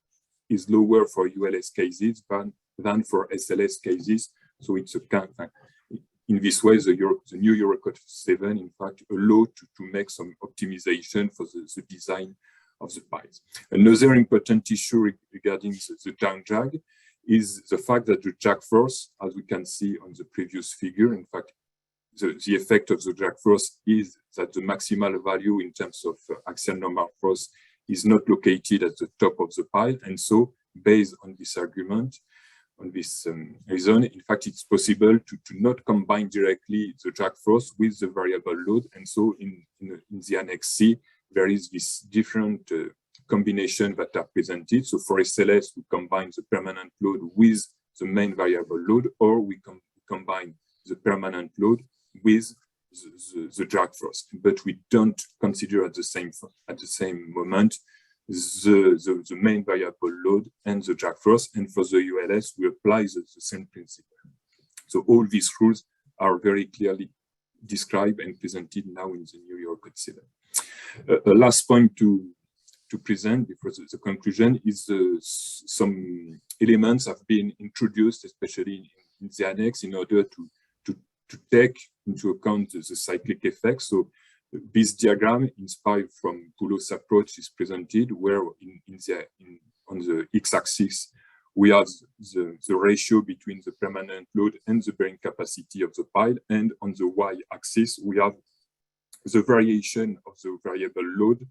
is lower for ULS cases than for SLS cases. So it's in this way, the new Eurocode 7, in fact, allows to make some optimization for the design of the piles. Another important issue regarding the down drag is the fact that the drag force, as we can see on the previous figure, in fact, the effect of the drag force is that the maximal value in terms of axial normal force is not located at the top of the pile. And so, based on this argument, on this reason, in fact, it's possible to not combine directly the drag force with the variable load. And so in the Annex C, there is this different combination that are presented. So for SLS, we combine the permanent load with the main variable load, or we combine the permanent load with the drag force, but we don't consider at the same moment the main variable load and the drag force. And for the ULS, we apply the same principle. So all these rules are very clearly described and presented now in the new Eurocode 7. A last point to present before the conclusion is some elements have been introduced, especially in the annex, in order to take into account the cyclic effects. So this diagram, inspired from Poulos' approach, is presented where on the x-axis we have the ratio between the permanent load and the bearing capacity of the pile, and on the y-axis we have the variation of the variable load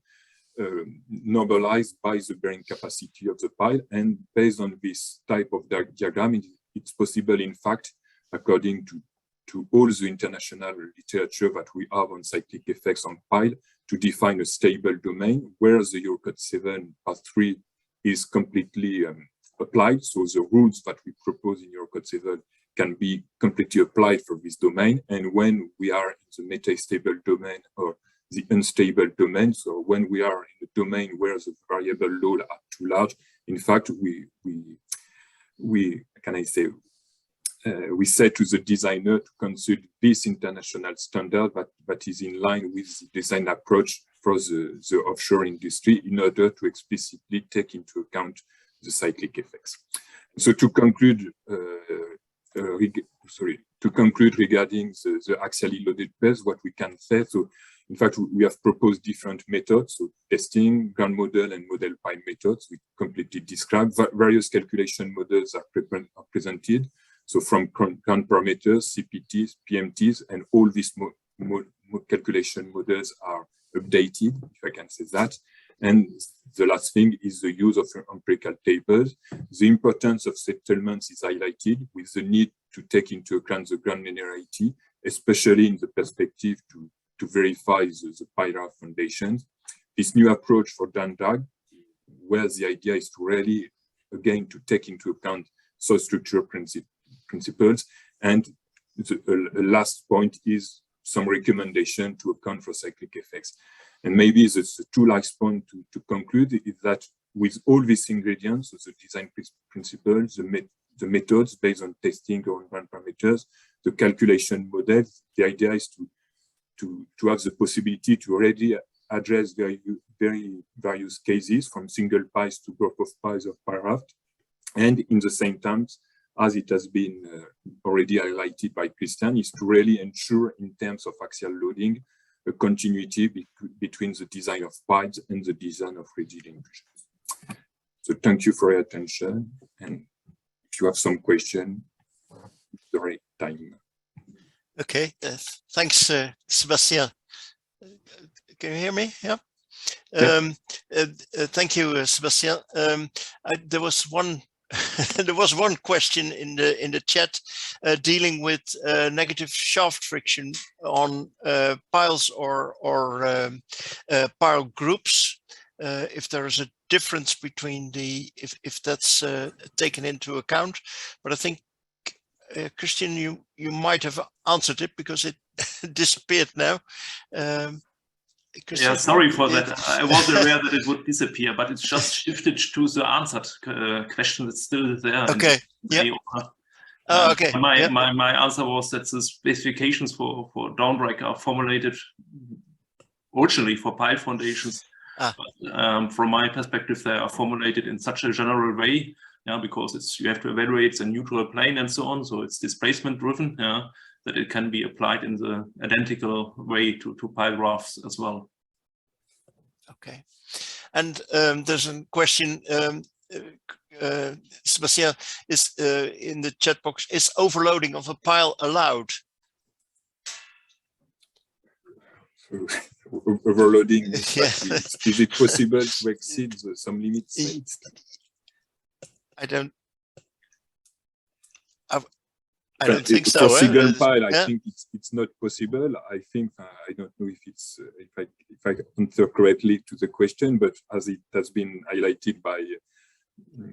normalized by the bearing capacity of the pile. And based on this type of diagram, it's possible, in fact, according to all the international literature that we have on cyclic effects on pile, to define a stable domain where the Eurocode 7 part 3 is completely applied. So the rules that we propose in Eurocode 7 can be completely applied for this domain. And when we are in the meta-stable domain or the unstable domain, so when we are in a domain where the variable load are too large, in fact, we say to the designer to consult this international standard that is in line with the design approach for the offshore industry in order to explicitly take into account the cyclic effects. So to conclude, regarding the axially loaded base, what we can say, so in fact, we have proposed different methods, so testing, ground model, and model pile methods. We completely described various calculation models are presented. So from ground parameters, CPTs, PMTs, and all these calculation models are updated, if I can say that. And the last thing is the use of empirical tables. The importance of settlements is highlighted with the need to take into account the ground linearity, especially in the perspective to verify the pile foundations. This new approach for down drag, where the idea is to really, again, to take into account soil structure principles. And the last point is some recommendation to account for cyclic effects. And maybe the two last point to conclude is that with all these ingredients, so the design principles, the methods based on testing or on ground parameters, the calculation models, the idea is to have the possibility to already address very various cases from single piles to group of piles of pile raft. And in the same time, as it has been already highlighted by Christian, is to really ensure in terms of axial loading a continuity between the design of piles and the design of rigid inclusions. So thank you for your attention. And if you have some question, it's the right time. Okay, thanks, Sebastian. Can you hear me? Yeah. Thank you, Sebastian. There was one question in the chat dealing with negative shaft friction on piles or pile groups. If there is a difference between if that's taken into account, but I think Christian, you might have answered it because it disappeared now. Yeah, sorry for that. I was aware that it would disappear, but it's just shifted to the answered question that's still there. Okay. Yeah. Okay. My answer was that the specifications for downdrag are formulated originally for pile foundations. But, from my perspective, they are formulated in such a general way, because you have to evaluate the neutral plane and so on. So it's displacement driven, that it can be applied in the identical way to pile rafts as well. Okay. And there's a question, Sebastian, is in the chat box, is overloading of a pile allowed? So, overloading, is it possible to exceed some limits? I don't think so. For single pile, I think it's not possible. I think I don't know if it's if I answer correctly to the question, but as it has been highlighted by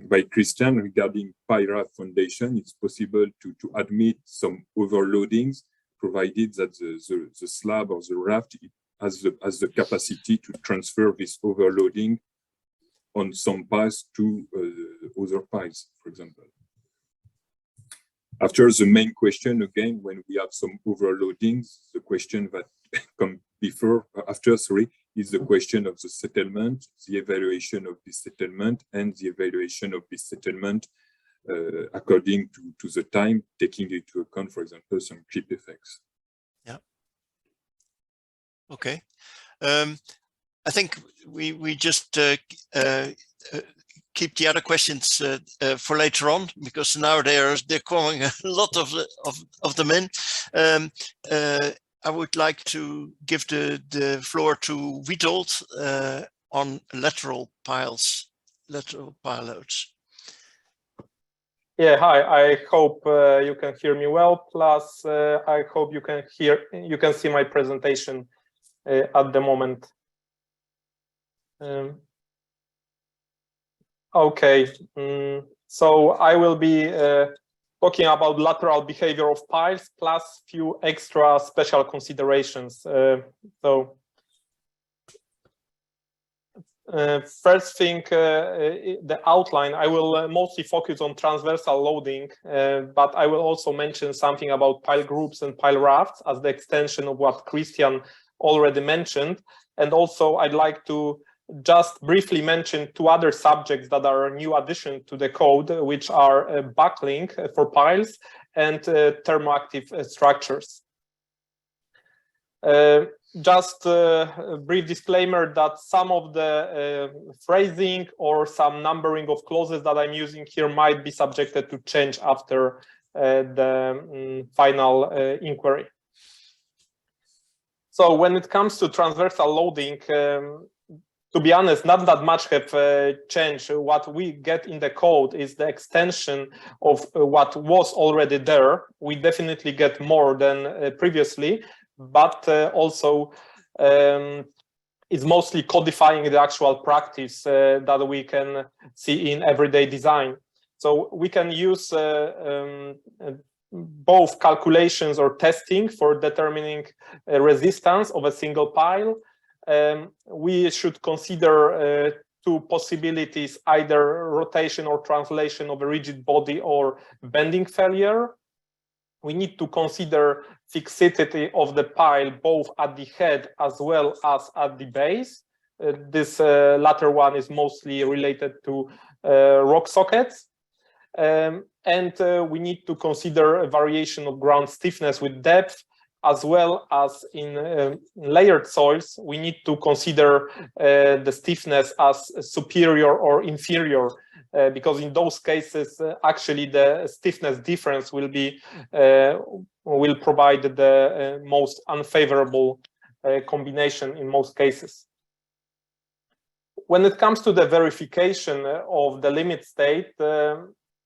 by Christian regarding PyRAFT foundation, it's possible to admit some overloadings, provided that the slab or the raft has the capacity to transfer this overloading on some piles to other piles, for example. After the main question, again, when we have some overloadings, the question that comes after, is the question of the settlement, the evaluation of this settlement, and the evaluation of this settlement according to the time, taking into account, for example, some clip effects. Yeah. Okay. I think we just keep the other questions for later on, because now they're calling a lot of them in. I would like to give the floor to Witold on lateral pile loads. Yeah, hi. I hope you can hear me well. Plus, I hope you can see my presentation at the moment. Okay, so I will be talking about lateral behavior of piles plus few extra special considerations. First thing, the outline, I will mostly focus on transversal loading, but I will also mention something about pile groups and pile rafts as the extension of what Christian already mentioned. And also I'd like to just briefly mention two other subjects that are a new addition to the code, which are buckling for piles and thermoactive structures. Just a brief disclaimer that some of the phrasing or some numbering of clauses that I'm using here might be subjected to change after the final inquiry. So when it comes to transversal loading, to be honest, not that much have changed. What we get in the code is the extension of what was already there. We definitely get more than previously, but also it's mostly codifying the actual practice that we can see in everyday design. So we can use both calculations or testing for determining resistance of a single pile. We should consider two possibilities, either rotation or translation of a rigid body or bending failure. We need to consider fixity of the pile both at the head as well as at the base. This latter one is mostly related to rock sockets. And we need to consider a variation of ground stiffness with depth, as well as in layered soils. We need to consider the stiffness as superior or inferior, because in those cases, actually the stiffness difference will provide the most unfavorable combination in most cases. When it comes to the verification of the limit state,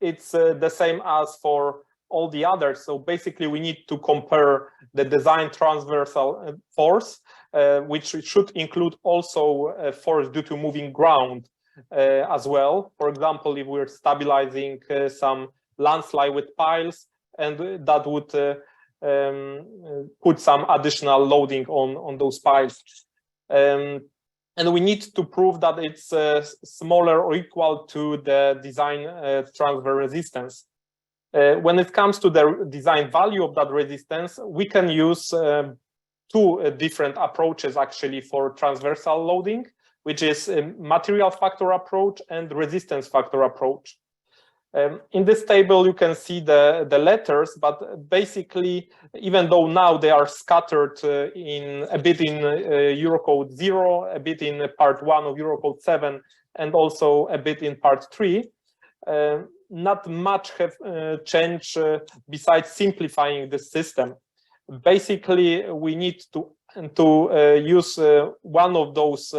it's the same as for all the others. So basically we need to compare the design transversal force, which should include also a force due to moving ground as well. For example, if we're stabilizing some landslide with piles, and that would put some additional loading on those piles. And we need to prove that it's smaller or equal to the design transfer resistance. When it comes to the design value of that resistance, we can use two different approaches actually for transversal loading, which is a material factor approach and resistance factor approach. In this table, you can see the letters, but basically, even though now they are scattered a bit in Eurocode 0, a bit in part 1 of Eurocode 7, and also a bit in part 3, not much have changed besides simplifying the system. Basically, we need to use one of those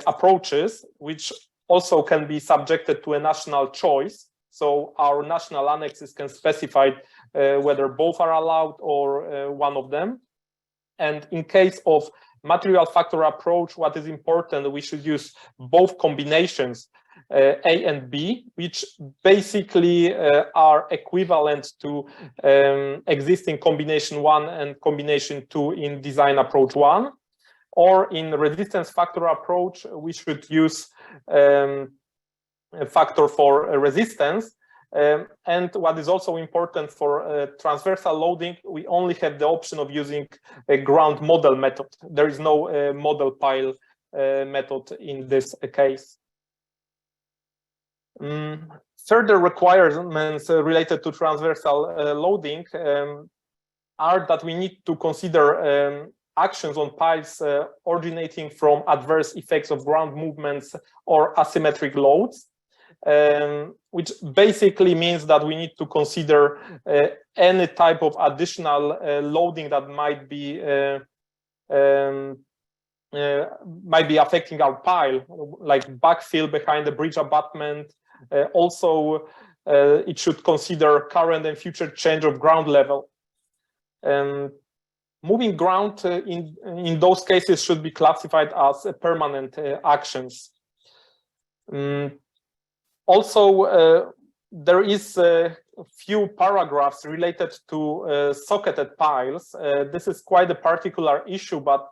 approaches, which also can be subjected to a national choice. So our national annexes can specify whether both are allowed or one of them. And in case of material factor approach, what is important, we should use both combinations. A and B, which basically are equivalent to existing combination 1 and combination 2 in design approach 1. Or in resistance factor approach, we should use a factor for resistance. And what is also important for transversal loading, we only have the option of using a ground model method. There is no model pile method in this case. Further requirements related to transversal loading are that we need to consider actions on piles originating from adverse effects of ground movements or asymmetric loads. Which basically means that we need to consider any type of additional loading that might be affecting our pile, like backfill behind the bridge abutment. Also, it should consider current and future change of ground level. Moving ground in those cases should be classified as permanent actions. Also, there is a few paragraphs related to socketed piles. This is quite a particular issue, but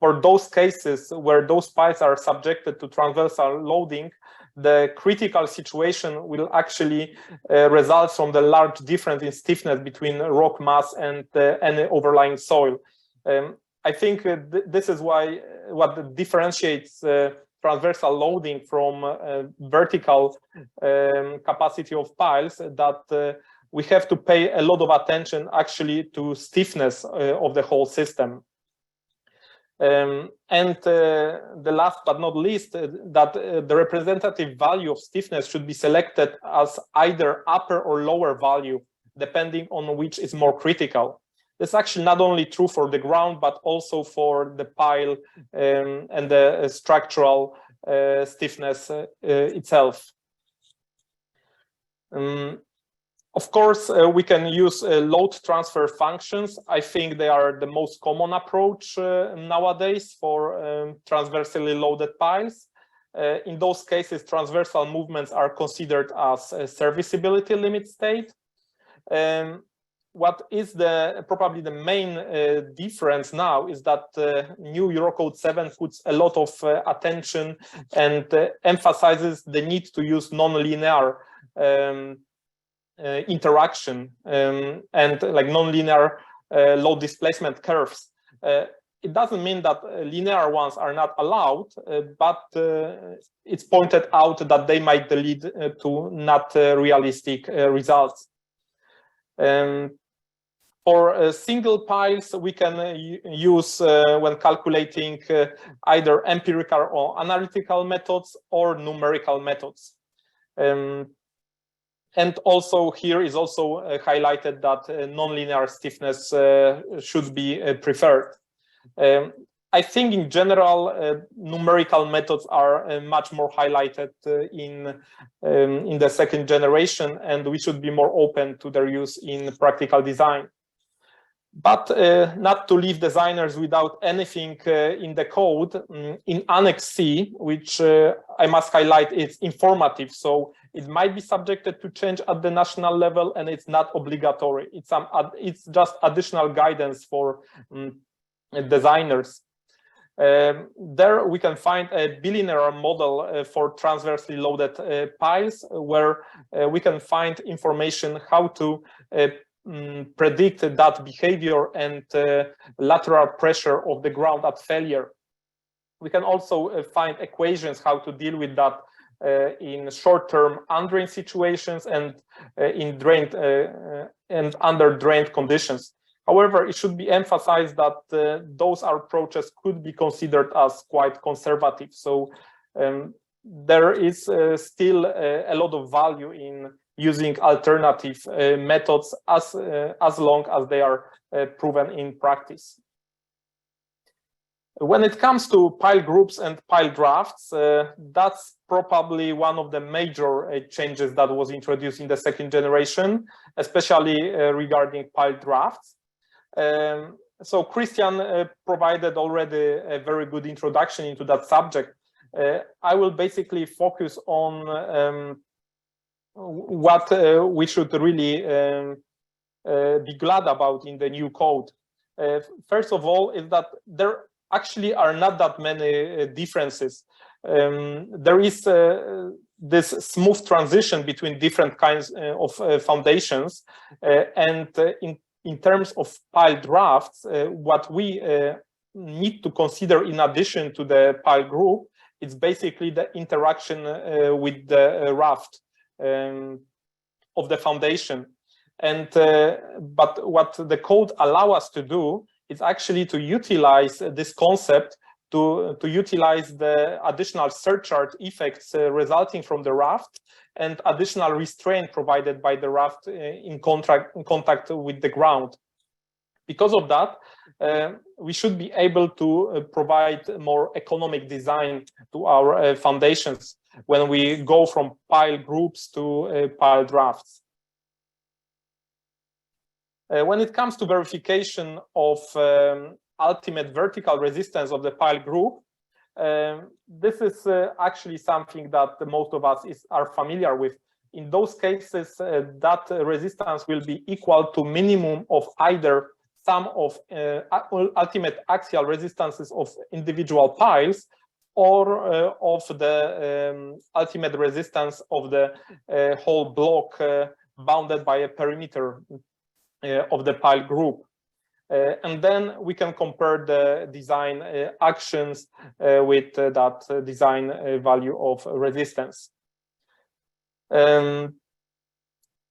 for those cases where those piles are subjected to transversal loading, the critical situation will actually result from the large difference in stiffness between rock mass and any overlying soil. I think this is what differentiates transversal loading from vertical capacity of piles, that we have to pay a lot of attention actually to stiffness of the whole system. And the last but not least, that the representative value of stiffness should be selected as either upper or lower value, depending on which is more critical. This is actually not only true for the ground, but also for the pile and the structural stiffness itself. Of course, we can use load transfer functions. I think they are the most common approach nowadays for transversely loaded piles. In those cases, transversal movements are considered as a serviceability limit state. What is probably the main difference now is that new Eurocode 7 puts a lot of attention and emphasizes the need to use non-linear interaction and like non-linear load displacement curves. It doesn't mean that linear ones are not allowed, but it's pointed out that they might lead to not realistic results. For single piles, we can use when calculating either empirical or analytical methods or numerical methods. And also here is also highlighted that nonlinear stiffness should be preferred. I think in general, numerical methods are much more highlighted in the second generation, and we should be more open to their use in practical design. But not to leave designers without anything in the code. In Annex C, which I must highlight, it's informative, so it might be subjected to change at the national level, and it's not obligatory. It's just additional guidance for designers. There we can find a bilinear model for transversely loaded piles, where we can find information how to predict that behavior and lateral pressure of the ground at failure. We can also find equations how to deal with that in short-term undrained situations and in drained and under drained conditions. However, it should be emphasized that those approaches could be considered as quite conservative. So there is still a lot of value in using alternative methods as long as they are proven in practice. When it comes to pile groups and pile drafts, that's probably one of the major changes that was introduced in the second generation, especially regarding pile drafts. So Christian provided already a very good introduction into that subject. I will basically focus on what we should really be glad about in the new code. First of all, is that there actually are not that many differences. There is this smooth transition between different kinds of foundations, and in terms of pile drafts, what we need to consider in addition to the pile group, it's basically the interaction with the raft of the foundation. And but what the code allows us to do is actually to utilize this concept to utilize the additional surcharge effects resulting from the raft and additional restraint provided by the raft in contact with the ground. Because of that, we should be able to provide more economic design to our foundations when we go from pile groups to pile drafts. When it comes to verification of ultimate vertical resistance of the pile group, this is actually something that most of us are familiar with. In those cases, that resistance will be equal to minimum of either sum of ultimate axial resistances of individual piles or of the ultimate resistance of the whole block bounded by a perimeter of the pile group. And then we can compare the design actions with that design value of resistance.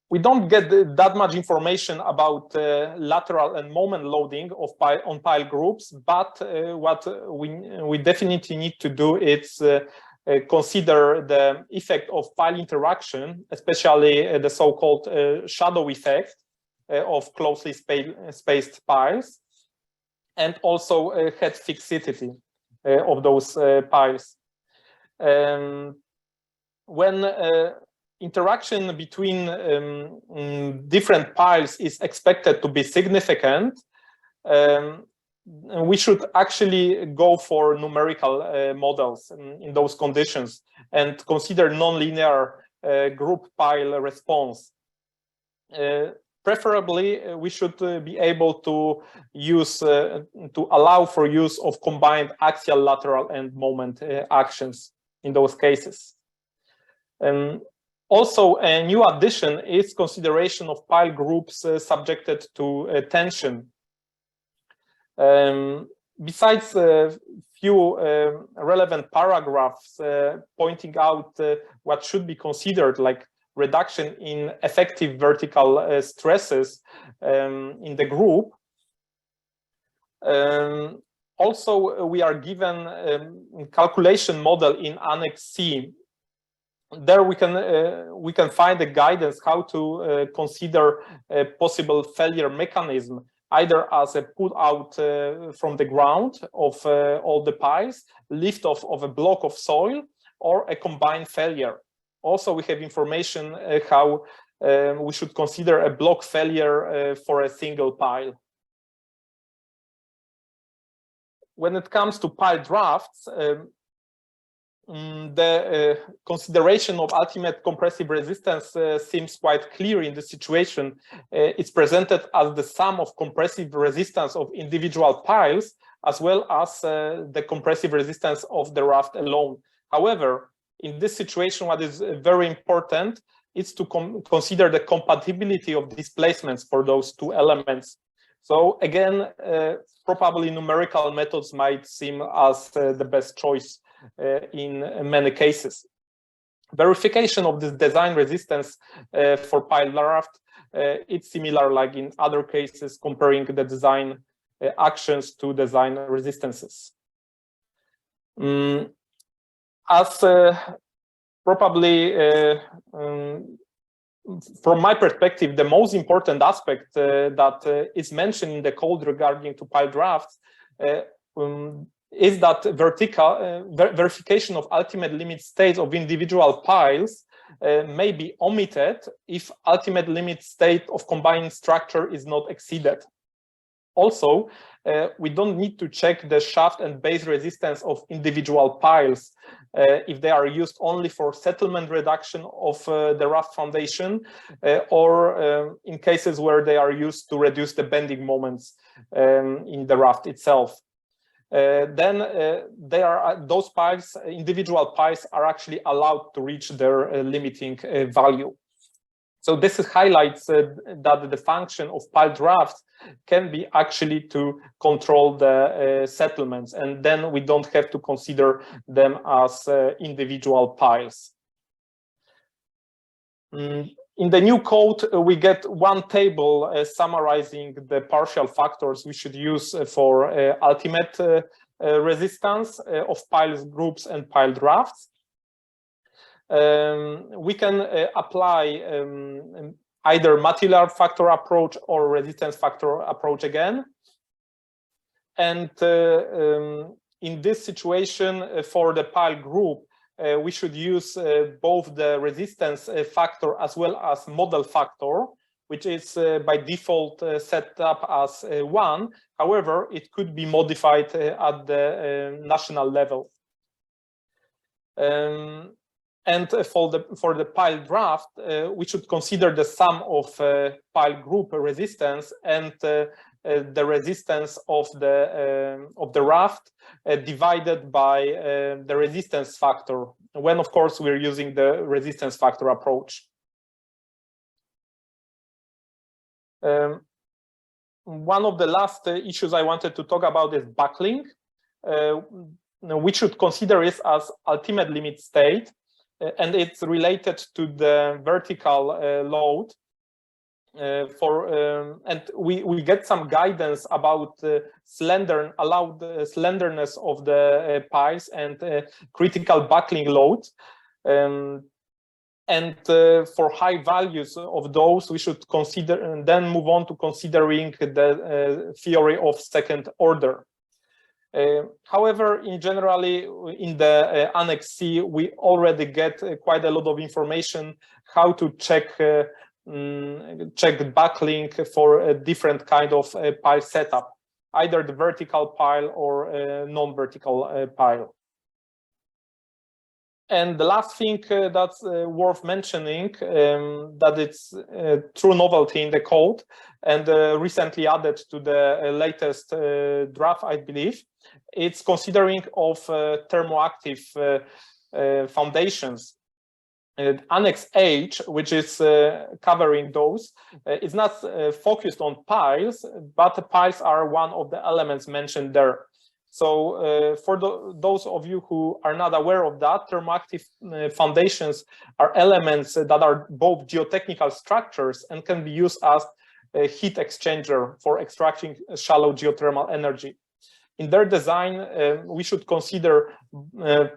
We don't get that much information about lateral and moment loading of on pile groups, but what we definitely need to do is consider the effect of pile interaction, especially the so-called shadow effect of closely spaced piles, and also head fixity of those piles. When interaction between different piles is expected to be significant, we should actually go for numerical models in those conditions and consider nonlinear group pile response. Preferably, we should be able to use to allow for use of combined axial, lateral, and moment actions in those cases. Also, a new addition is consideration of pile groups subjected to tension. Besides a few relevant paragraphs pointing out what should be considered, like reduction in effective vertical stresses in the group. Also, we are given a calculation model in Annex C. There we can find the guidance how to consider a possible failure mechanism, either as a put out from the ground of all the piles, lift off of a block of soil, or a combined failure. Also, we have information how we should consider a block failure for a single pile. When it comes to pile drafts, the consideration of ultimate compressive resistance seems quite clear in the situation. It's presented as the sum of compressive resistance of individual piles, as well as the compressive resistance of the raft alone. However, in this situation, what is very important is to consider the compatibility of displacements for those two elements. So again, probably numerical methods might seem as the best choice in many cases. Verification of this design resistance for pile raft, it's similar like in other cases, comparing the design actions to design resistances. As probably from my perspective, the most important aspect that is mentioned in the code regarding to pile drafts is that verification of ultimate limit states of individual piles may be omitted if ultimate limit state of combined structure is not exceeded. Also, we don't need to check the shaft and base resistance of individual piles if they are used only for settlement reduction of the raft foundation or in cases where they are used to reduce the bending moments in the raft itself. Then those piles, individual piles, are actually allowed to reach their limiting value. So this highlights that the function of piled rafts can be actually to control the settlements, and then we don't have to consider them as individual piles. In the new code, we get one table summarizing the partial factors we should use for ultimate resistance of piles groups and piled rafts. We can apply either material factor approach or resistance factor approach again. And in this situation, for the pile group, we should use both the resistance factor as well as model factor, which is by default set up as 1. However, it could be modified at the national level. And for the pile draft, we should consider the sum of pile group resistance and the resistance of the raft divided by the resistance factor, when of course we're using the resistance factor approach. One of the last issues I wanted to talk about is buckling. We should consider it as ultimate limit state. And it's related to the vertical load and we get some guidance about allowed slenderness of the piles and critical buckling load. And for high values of those, we should consider and then move on to considering the theory of second order. However, in generally, in the Annex C, we already get quite a lot of information how to check buckling for a different kind of pile setup, either the vertical pile or non-vertical pile. And the last thing that's worth mentioning, that it's a true novelty in the code and recently added to the latest draft, I believe. It's considering of thermoactive foundations. Annex H, which is covering those, is not focused on piles, but the piles are one of the elements mentioned there. So for those of you who are not aware of that, thermoactive foundations are elements that are both geotechnical structures and can be used as a heat exchanger for extracting shallow geothermal energy. In their design, we should consider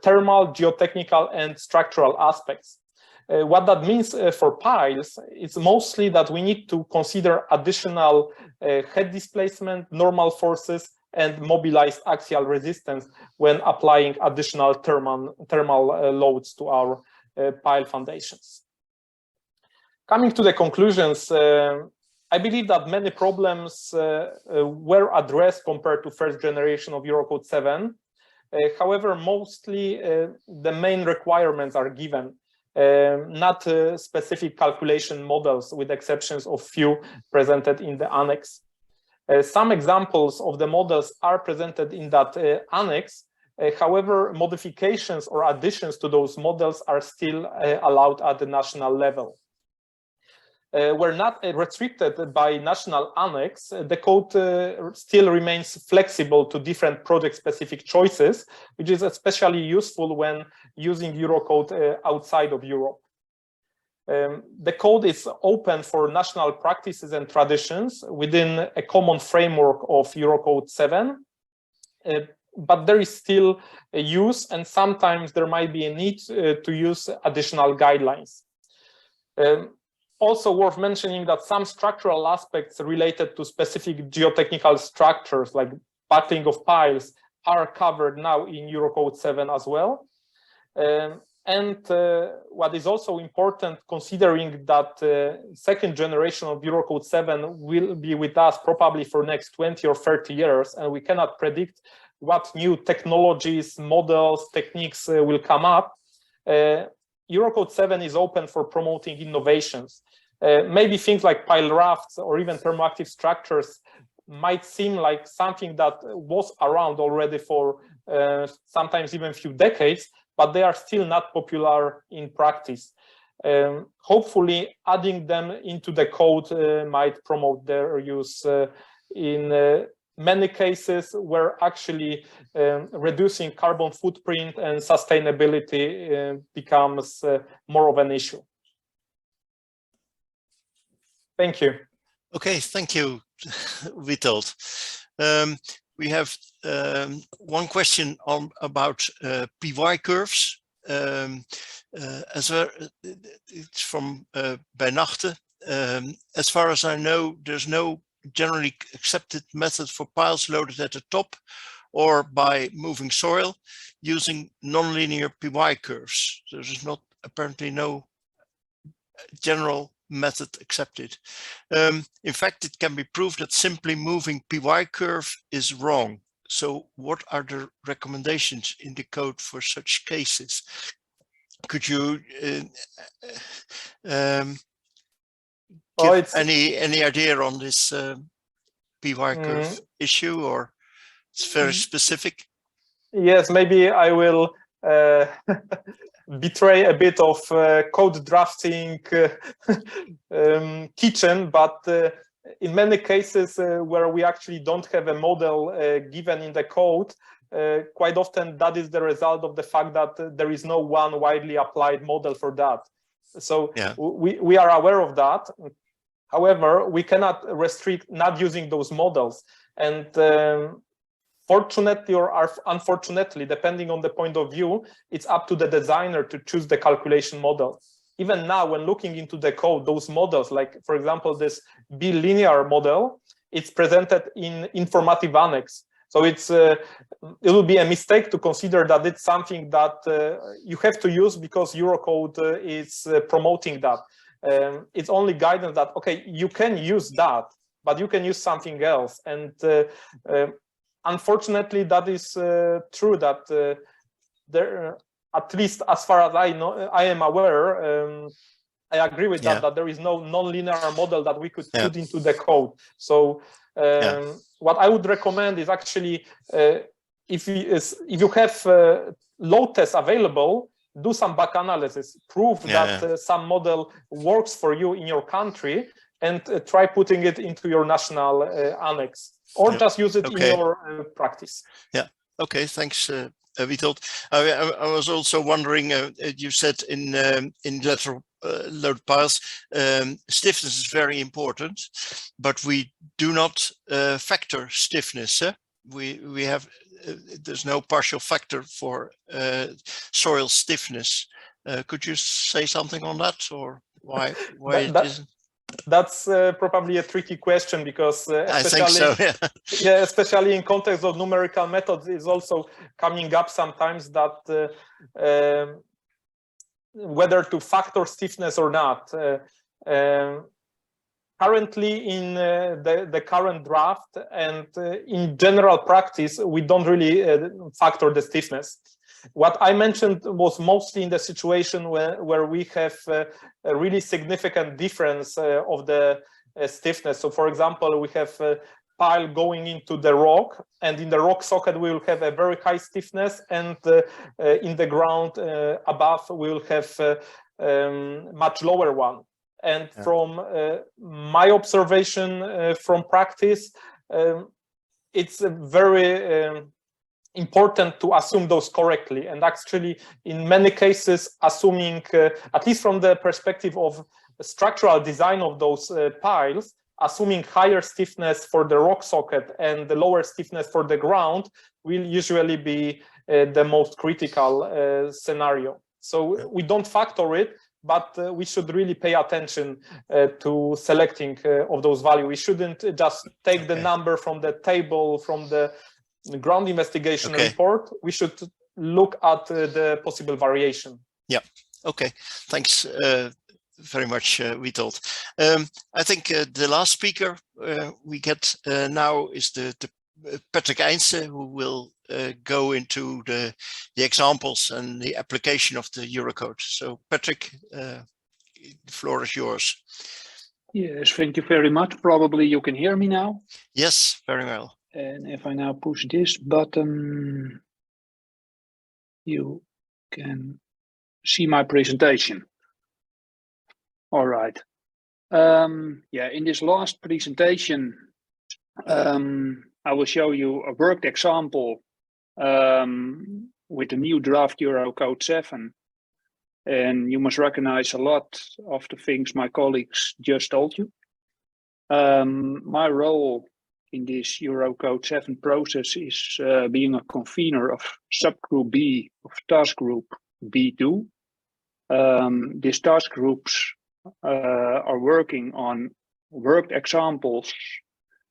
thermal, geotechnical, and structural aspects. What that means for piles is mostly that we need to consider additional head displacement, normal forces, and mobilized axial resistance when applying additional thermal loads to our pile foundations. Coming to the conclusions, I believe that many problems were addressed compared to first generation of Eurocode 7. However, mostly the main requirements are given, not specific calculation models, with exceptions of few presented in the annex. Some examples of the models are presented in that annex. However, modifications or additions to those models are still allowed at the national level. We're not restricted by national annex. The code still remains flexible to different project-specific choices, which is especially useful when using Eurocode outside of Europe. The code is open for national practices and traditions within a common framework of Eurocode 7, but there is still a use, and sometimes there might be a need to use additional guidelines. Also worth mentioning that some structural aspects related to specific geotechnical structures, like buckling of piles, are covered now in Eurocode 7 as well. And what is also important, considering that second generation of Eurocode 7 will be with us probably for next 20 or 30 years, and we cannot predict what new technologies, models, techniques will come up. Eurocode 7 is open for promoting innovations. Maybe things like pile rafts or even thermoactive structures might seem like something that was around already for sometimes even a few decades, but they are still not popular in practice. Hopefully, adding them into the code might promote their use in many cases where actually reducing carbon footprint and sustainability becomes more of an issue. Thank you. Okay, thank you, Witold. We have one question about PY curves. It's from Bernachte. As far as I know, there's no generally accepted method for piles loaded at the top or by moving soil using nonlinear PY curves. There's not apparently no general method accepted. In fact, it can be proved that simply moving PY curve is wrong. So what are the recommendations in the code for such cases? Could you give any idea on this PY curve issue, or it's very specific? Yes, maybe I will betray a bit of code drafting kitchen, but in many cases where we actually don't have a model given in the code, quite often that is the result of the fact that there is no one widely applied model for that. So yeah, we are aware of that. However, we cannot restrict not using those models. And fortunately or unfortunately, depending on the point of view, it's up to the designer to choose the calculation model. Even now, when looking into the code, those models, like, for example, this bilinear model, it's presented in informative annex. So it will be a mistake to consider that it's something that you have to use because Eurocode is promoting that. It's only guidance that, okay, you can use that, but you can use something else. And unfortunately, that is true that there, at least as far as I know, I am aware, I agree with that there is no non-linear model that we could put into the code. So what I would recommend is actually, if you have load tests available, do some back analysis, prove that some model works for you in your country, and try putting it into your national annex, or just use it in your practice. Yeah. Okay. Thanks, Witold. I was also wondering. You said in lateral load piles, stiffness is very important, but we do not factor stiffness. We have there's no partial factor for soil stiffness. Could you say something on that, or why it isn't? That's probably a tricky question, because I think so, yeah, especially in context of numerical methods, is also coming up sometimes that whether to factor stiffness or not. Currently in the current draft and in general practice, we don't really factor the stiffness. What I mentioned was mostly in the situation where we have a really significant difference of the stiffness. So, for example, we have a pile going into the rock, and in the rock socket we will have a very high stiffness, and in the ground above we will have much lower one. And from my observation from practice, it's very important to assume those correctly, and actually in many cases assuming, at least from the perspective of structural design of those piles, assuming higher stiffness for the rock socket and the lower stiffness for the ground will usually be the most critical scenario. So we don't factor it, but we should really pay attention to selecting of those values. We shouldn't just take the number from the table, from the ground investigation report. We should look at the possible variation. Yeah. Okay. Thanks very much, Witold. I think the last speaker we get now is the Patrick Eijnse, who will go into the examples and the application of the Eurocode. So, Patrick, the floor is yours. Yes, thank you very much. Probably you can hear me now. Yes, very well. And if I now push this button, you can see my presentation. All right. Yeah, in this last presentation, I will show you a worked example with the new draft Eurocode 7. And you must recognize a lot of the things my colleagues just told you. My role in this Eurocode 7 process is being a convener of subgroup B of task group B2. These task groups are working on worked examples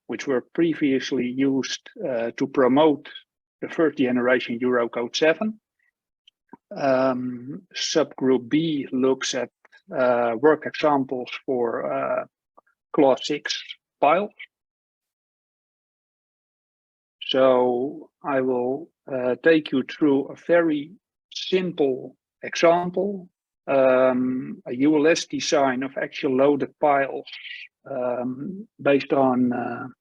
which were previously used to promote the first generation Eurocode 7. Subgroup B looks at work examples for class 6 piles. So I will take you through a very simple example, a ULS design of actual loaded piles based on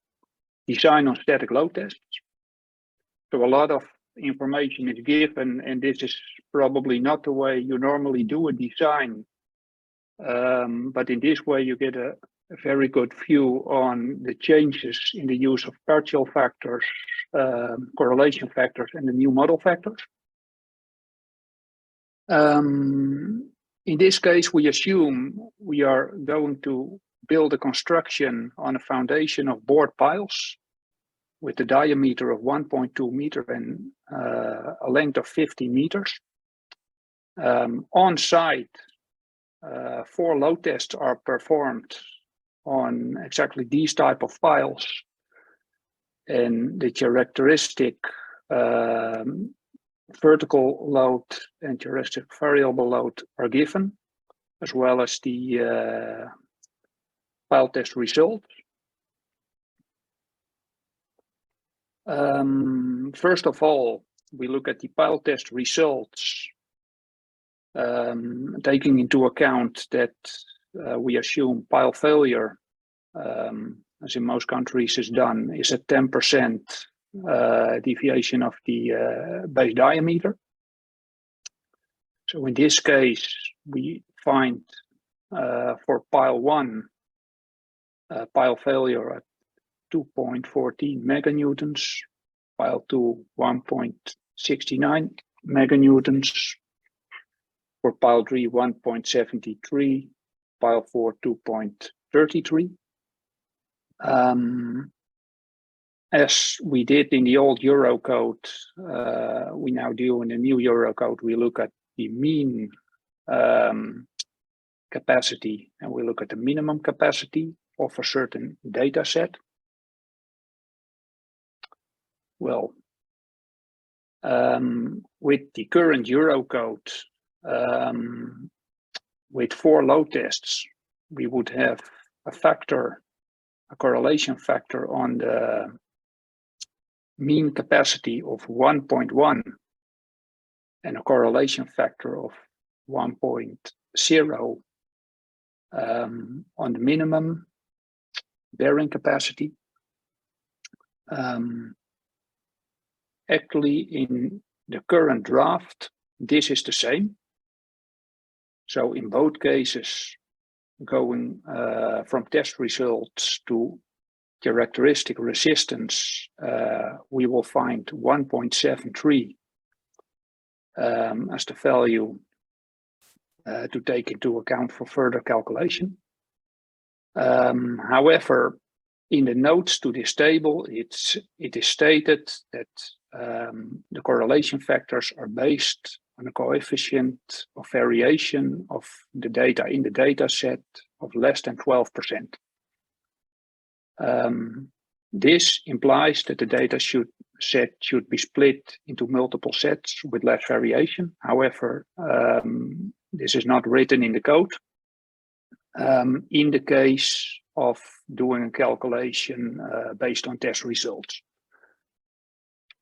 design on static load tests. So a lot of information is given, and this is probably not the way you normally do a design. But in this way, you get a very good view on the changes in the use of partial factors, correlation factors, and the new model factors. In this case, we assume we are going to build a construction on a foundation of bored piles with a diameter of 1.2 meter and a length of 50 meters. On site, 4 load tests are performed on exactly these type of piles, and the characteristic vertical load and characteristic variable load are given, as well as the pile test result. First of all, we look at the pile test results, taking into account that we assume pile failure, as in most countries is done, is a 10% deviation of the base diameter. So in this case, we find for pile 1, pile failure at 2.14 meganewtons, pile 2, 1.69 meganewtons, for pile 3, 1.73, pile 4, 2.33. As we did in the old Eurocode, we now do in the new Eurocode, we look at the mean capacity and we look at the minimum capacity of a certain data set. Well, with the current Eurocode, with 4 load tests, we would have a factor, a correlation factor on the mean capacity of 1.1 and a correlation factor of 1.0 on the minimum bearing capacity. Actually, in the current draft, this is the same. So in both cases, going from test results to characteristic resistance, we will find 1.73 as the value to take into account for further calculation. However, in the notes to this table, it is stated that the correlation factors are based on a coefficient of variation of the data in the data set of less than 12%. This implies that the data should set should be split into multiple sets with less variation. However, this is not written in the code. In the case of doing a calculation based on test results.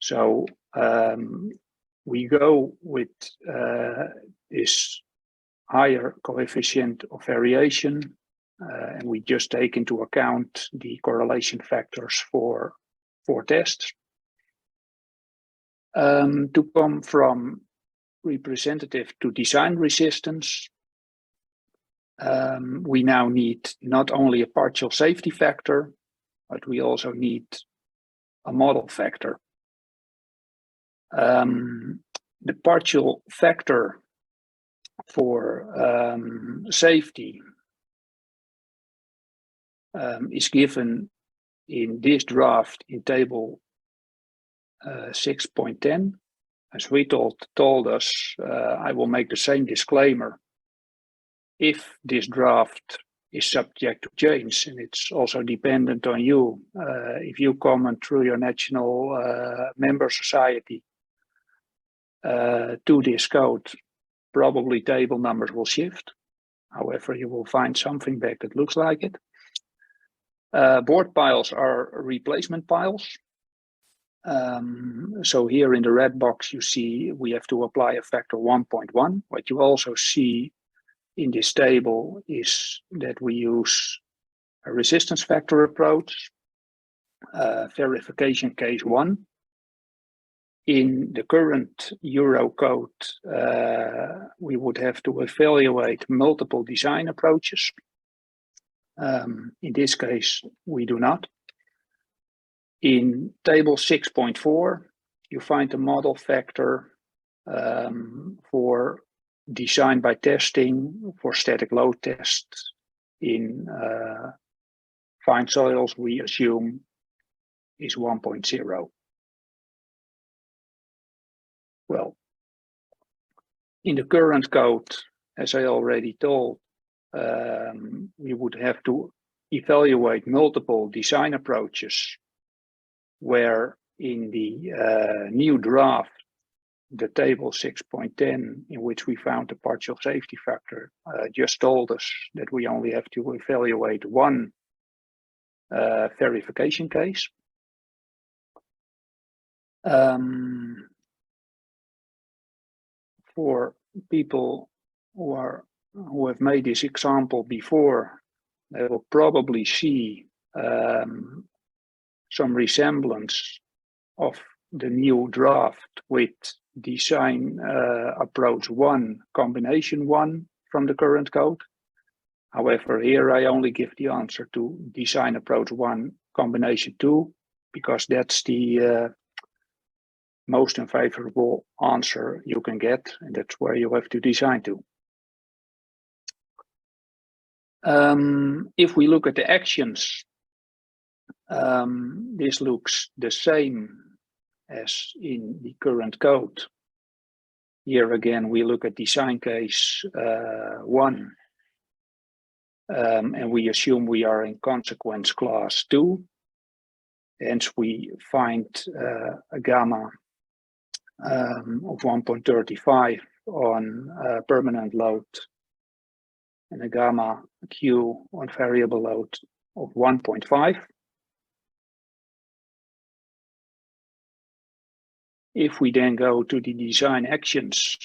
So we go with this higher coefficient of variation, and we just take into account the correlation factors for tests. To come from representative to design resistance, we now need not only a partial safety factor, but we also need a model factor. The partial factor for safety is given in this draft in table 6.10. As we told us, I will make the same disclaimer if this draft is subject to change, and it's also dependent on you. If you comment through your national member society to this code, probably table numbers will shift. However, you will find something back that looks like it. Board piles are replacement piles. So here in the red box, you see we have to apply a factor 1.1. What you also see in this table is that we use a resistance factor approach, verification case 1. In the current Eurocode, we would have to evaluate multiple design approaches. In this case, we do not. In table 6.4, you find the model factor for design by testing for static load tests in fine soils, we assume is 1.0. Well, in the current code, as I already told, we would have to evaluate multiple design approaches, where in the new draft, the table 6.10, in which we found the partial safety factor, just told us that we only have to evaluate one verification case. For people who have made this example before, they will probably see some resemblance of the new draft with design approach 1, combination 1 from the current code. However, here I only give the answer to design approach 1, combination 2, because that's the most unfavorable answer you can get, and that's where you have to design to. If we look at the actions, this looks the same as in the current code. Here again, we look at design case 1, and we assume we are in consequence class 2. Hence, we find a gamma of 1.35 on permanent load and a gamma Q on variable load of 1.5. If we then go to the design actions,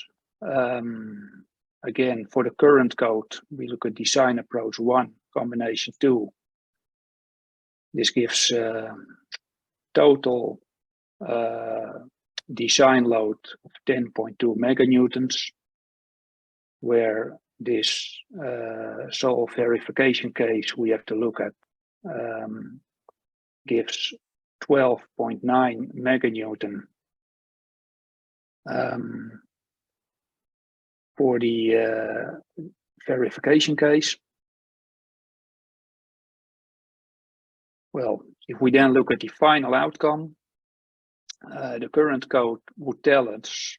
again, for the current code, we look at design approach 1, combination 2. This gives total design load of 10.2 meganewtons, where this sole verification case we have to look at gives 12.9 meganewton for the verification case. Well, if we then look at the final outcome, the current code would tell us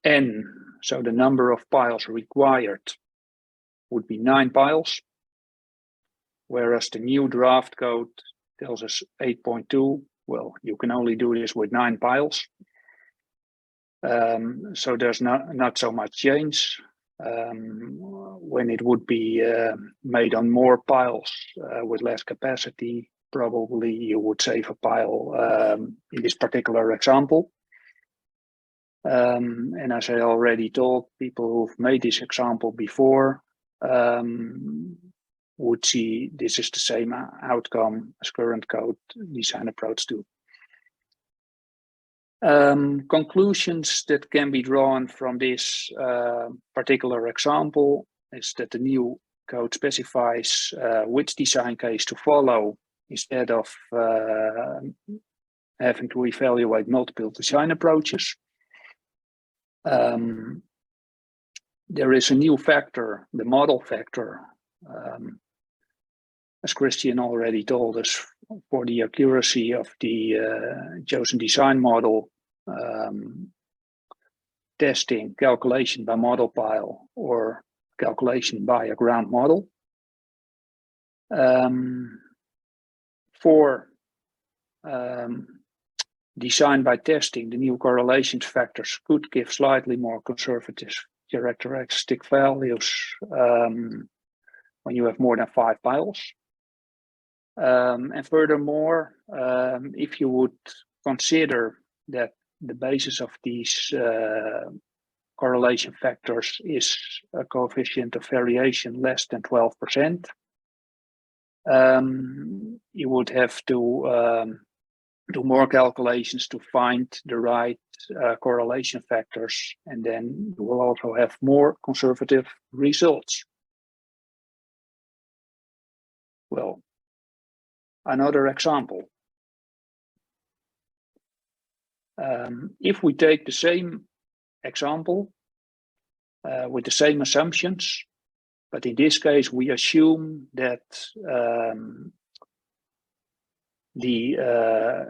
N, so the number of piles required would be 9 piles, whereas the new draft code tells us 8.2 well, you can only do this with 9 piles. So there's not so much change. When it would be made on more piles with less capacity, probably you would save a pile in this particular example. And as I already told, people who've made this example before would see this is the same outcome as current code design approach do. Conclusions that can be drawn from this particular example is that the new code specifies which design case to follow instead of having to evaluate multiple design approaches. There is a new factor, the model factor, as Christian already told us, for the accuracy of the chosen design model, testing, calculation by model pile, or calculation by a ground model. For design by testing, the new correlations factors could give slightly more conservative characteristic values when you have more than 5 piles. And furthermore, if you would consider that the basis of these correlation factors is a coefficient of variation less than 12%, you would have to do more calculations to find the right correlation factors, and then you will also have more conservative results. Well, another example. If we take the same example with the same assumptions, but in this case we assume that the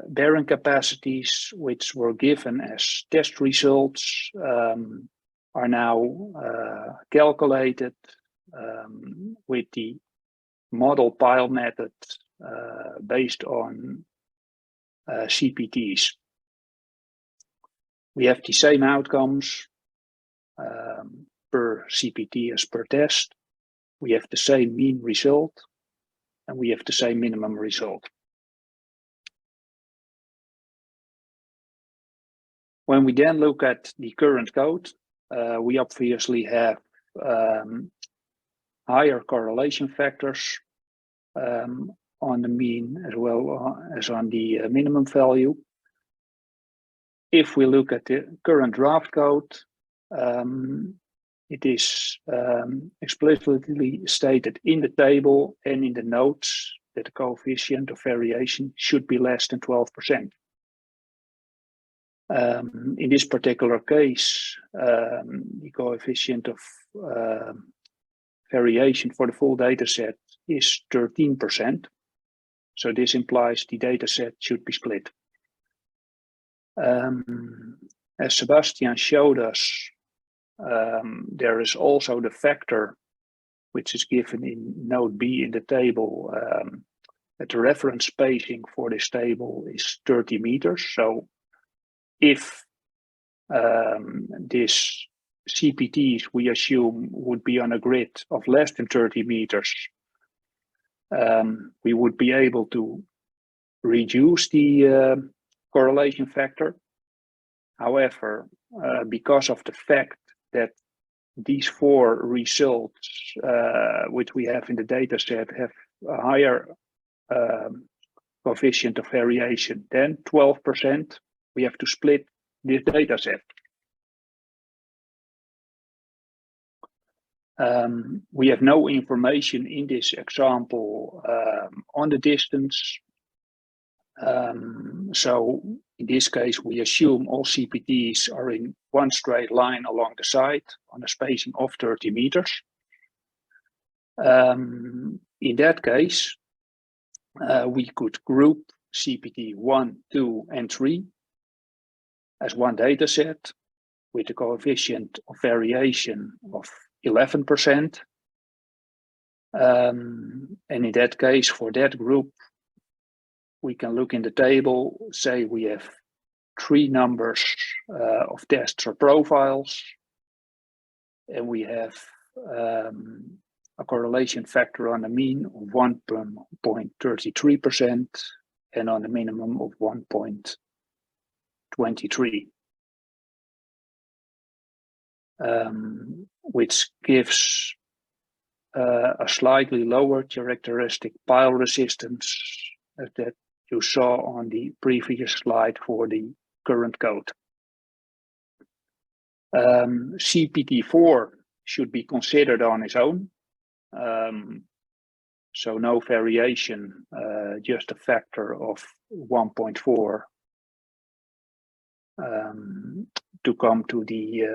bearing capacities which were given as test results are now calculated with the model pile method based on CPTs. We have the same outcomes per CPT as per test. We have the same mean result, and we have the same minimum result. When we then look at the current code, we obviously have higher correlation factors on the mean as well as on the minimum value. If we look at the current draft code, it is explicitly stated in the table and in the notes that the coefficient of variation should be less than 12%. In this particular case, the coefficient of variation for the full data set is 13%. So this implies the data set should be split. As Sebastian showed us, there is also the factor which is given in note B in the table, that the reference spacing for this table is 30 meters. So if this CPTs we assume would be on a grid of less than 30 meters, we would be able to reduce the correlation factor. However, because of the fact that these 4 results which we have in the data set have a higher coefficient of variation than 12%, we have to split this data set. We have no information in this example on the distance. So in this case, we assume all CPTs are in one straight line along the side on a spacing of 30 meters. In that case, we could group CPT 1, 2, and 3 as one data set with a coefficient of variation of 11%. And in that case, for that group, we can look in the table, say we have 3 numbers of tests or profiles, and we have a correlation factor on the mean of 1.33% and on the minimum of 1.23, which gives a slightly lower characteristic pile resistance that you saw on the previous slide for the current code. CPT4 should be considered on its own. So no variation, just a factor of 1.4 to come to the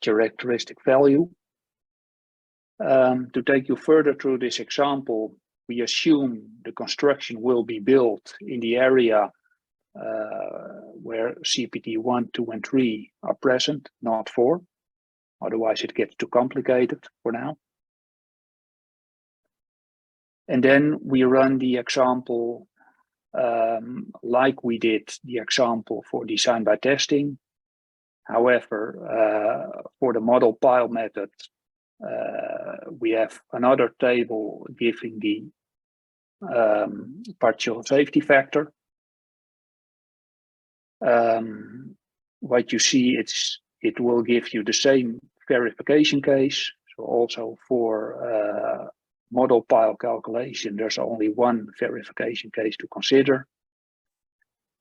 characteristic value. To take you further through this example, we assume the construction will be built in the area where CPT 1, 2, and 3 are present, not 4. Otherwise, it gets too complicated for now. And then we run the example like we did the example for design by testing. However, for the model pile method, we have another table giving the partial safety factor. What you see, it will give you the same verification case. So also for model pile calculation, there's only one verification case to consider.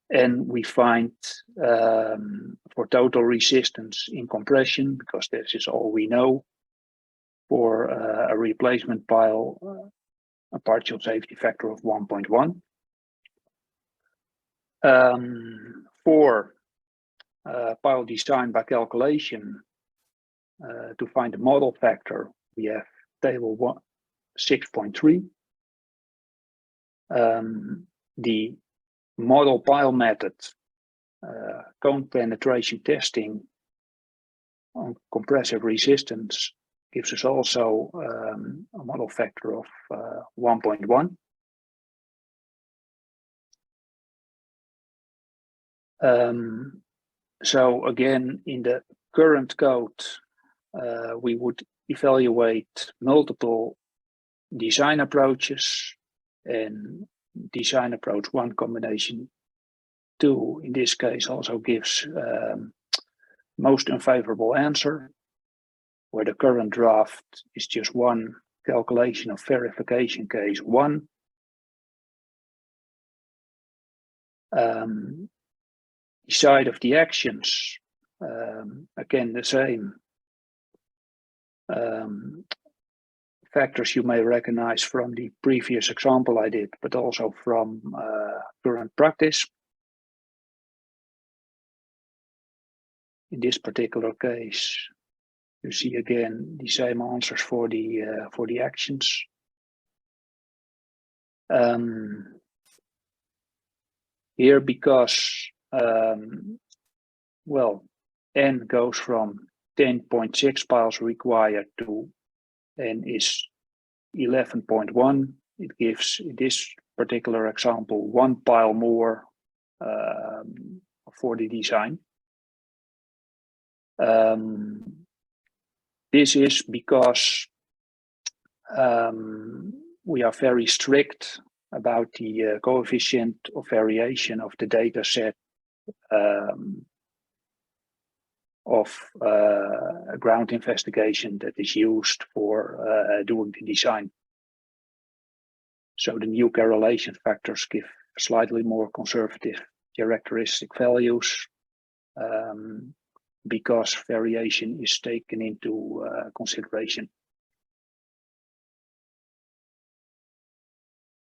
And we find for total resistance in compression, because this is all we know, for a replacement pile, a partial safety factor of 1.1. For pile design by calculation, to find the model factor, we have table 6.3. The model pile method, cone penetration testing on compressive resistance gives us also a model factor of 1.1. So again, in the current code, we would evaluate multiple design approaches, and design approach 1 combination 2 in this case also gives most unfavorable answer, where the current draft is just one calculation of verification case 1. The side of the actions, again the same. Factors you may recognize from the previous example I did, but also from current practice. In this particular case, you see again the same answers for the actions. Here, because well, N goes from 10.6 piles required to N is 11.1. It gives, in this particular example, 1 pile more for the design. This is because we are very strict about the coefficient of variation of the data set of ground investigation that is used for doing the design. So the new correlation factors give slightly more conservative characteristic values because variation is taken into consideration.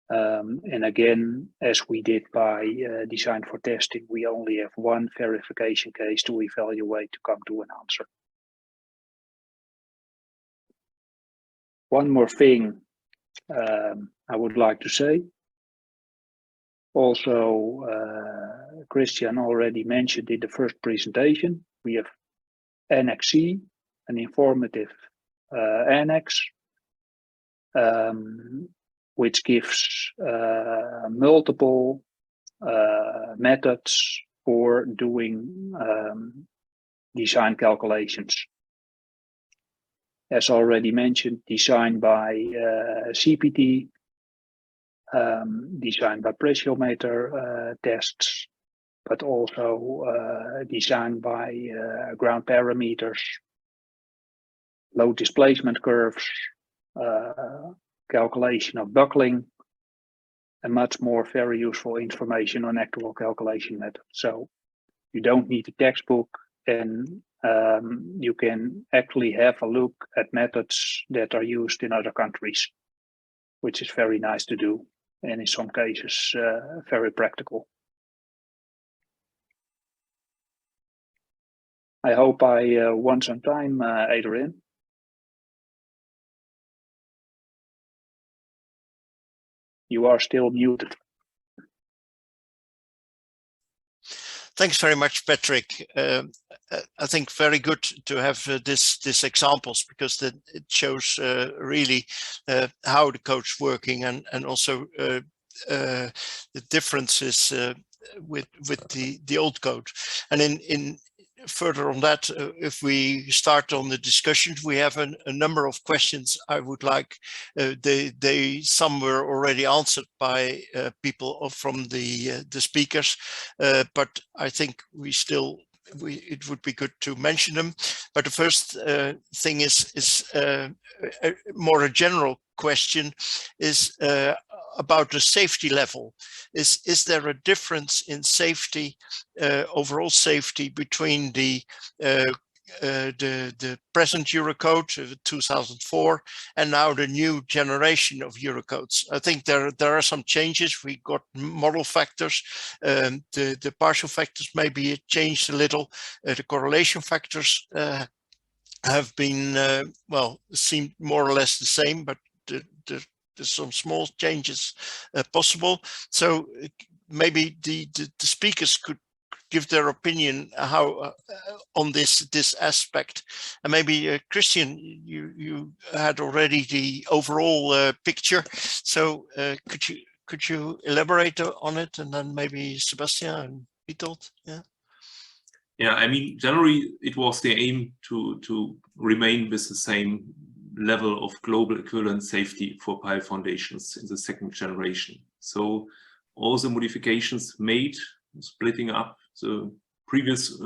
And again, as we did by design for testing, we only have one verification case to evaluate to come to an answer. One more thing I would like to say. Also, Christian already mentioned in the first presentation, we have Annex C, an informative annex. which gives multiple methods for doing design calculations. As already mentioned, designed by CPT, designed by pressiometer tests, but also designed by ground parameters, load displacement curves, calculation of buckling, and much more very useful information on actual calculation methods. So you don't need a textbook, and you can actually have a look at methods that are used in other countries, which is very nice to do, and in some cases very practical. I hope I won some time, Adrian. You are still muted. Thanks very much, Patrick. I think very good to have this examples, because it shows really how the code's working, and also the differences with the old code. And in further on that, if we start on the discussions, we have a number of questions I would like. Some were already answered by people from the speakers, but I think it would be good to mention them. But the first thing is more a general question, is about the safety level. Is there a difference in safety, overall safety, between the present Eurocode 2004 and now the new generation of Eurocodes? I think there are some changes. We got model factors, the partial factors maybe changed a little. The correlation factors have been well, seem more or less the same, but there's some small changes possible. So maybe the speakers could give their opinion how on this aspect. And maybe Christian, you had already the overall picture. So could you elaborate on it, and then maybe Sebastian and Witold? Yeah, I mean, generally it was the aim to remain with the same level of global equivalent safety for pile foundations in the second generation. So all the modifications made, splitting up the previous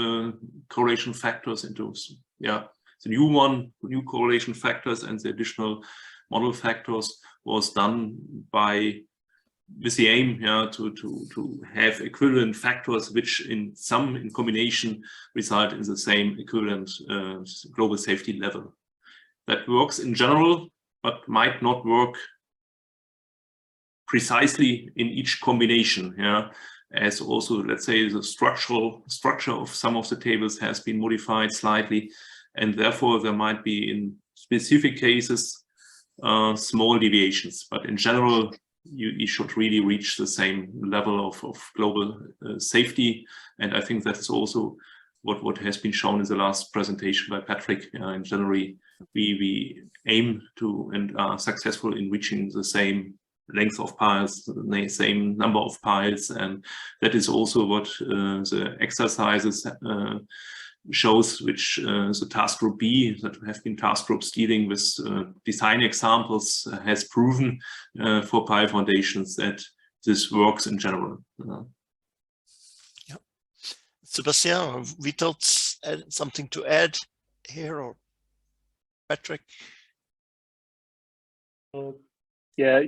correlation factors into the new correlation factors and the additional model factors, was done with the aim to have equivalent factors which in combination result in the same equivalent global safety level. That works in general, but might not work precisely in each combination. As also, let's say, the structure of some of the tables has been modified slightly, and therefore there might be in specific cases small deviations. But in general, you should really reach the same level of global safety, and I think that is also what has been shown in the last presentation by Patrick. In general, we aim to and are successful in reaching the same length of piles, the same number of piles, and that is also what the exercises shows, which the task group B, that have been task groups dealing with design examples, has proven for pile foundations that this works in general. Sebastian or Witold, something to add here, or Patrick? Yeah,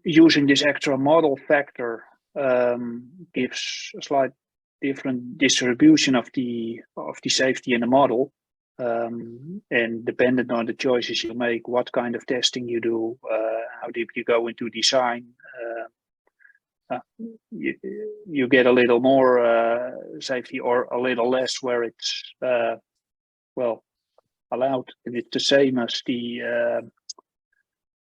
using this extra model factor gives a slight different distribution of the safety in the model, and dependent on the choices you make, what kind of testing you do, how deep you go into design, you get a little more safety or a little less where it's well allowed, and it's the same as the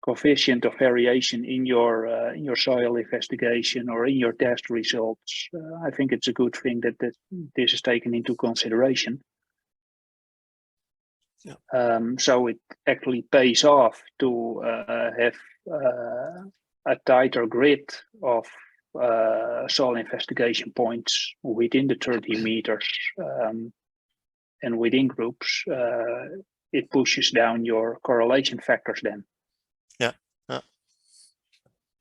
coefficient of variation in your soil investigation or in your test results. I think it's a good thing that this is taken into consideration. So it actually pays off to have a tighter grid of soil investigation points within the 30 meters and within groups, it pushes down your correlation factors then.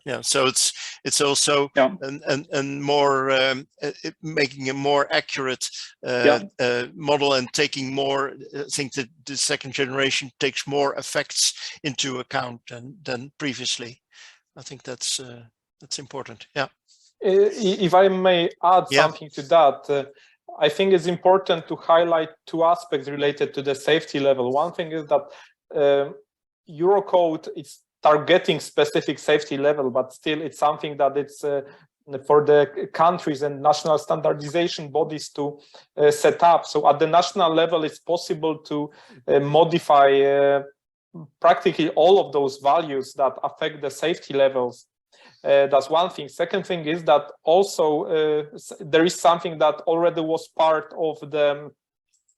Yeah, so it's also and more making a more accurate model and taking more. I think that the second generation takes more effects into account than previously. I think that's important. Yeah. If I may add something to that, I think it's important to highlight two aspects related to the safety level. One thing is that Eurocode is targeting specific safety level, but still it's something that it's for the countries and national standardization bodies to set up. So at the national level, it's possible to modify practically all of those values that affect the safety levels. That's one thing. Second thing is that also there is something that already was part of the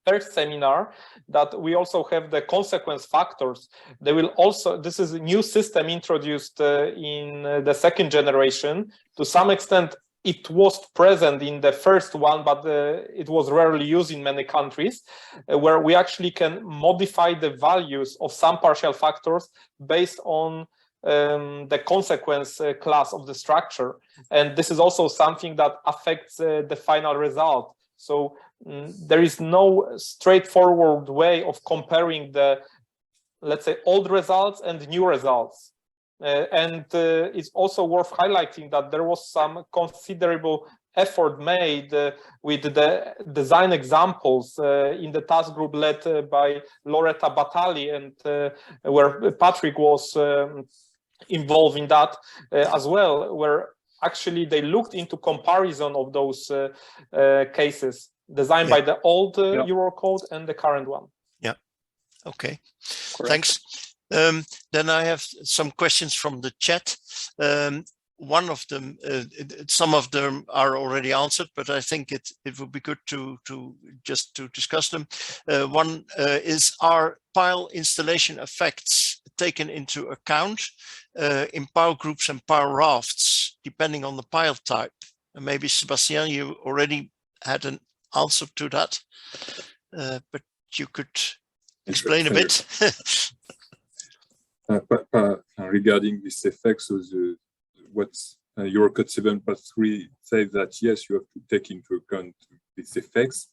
first seminar, that we also have the consequence factors. They will also, this is a new system introduced in the second generation. To some extent, it was present in the first one, but it was rarely used in many countries, where we actually can modify the values of some partial factors based on the consequence class of the structure. And this is also something that affects the final result. So there is no straightforward way of comparing the, let's say, old results and new results. And it's also worth highlighting that there was some considerable effort made with the design examples in the task group led by Loretta Batali, and where Patrick was involved in that as well, where actually they looked into comparison of those cases designed by the old Eurocode and the current one. Yeah. Okay. Correct. Thanks. Then I have some questions from the chat. One of them, some of them are already answered, but I think it would be good to just to discuss them. One is, are pile installation effects taken into account in pile groups and pile rafts, depending on the pile type? And maybe Sebastian, you already had an answer to that, but you could explain a bit. Regarding this effect, so what Eurocode 7.3 says that yes, you have to take into account these effects.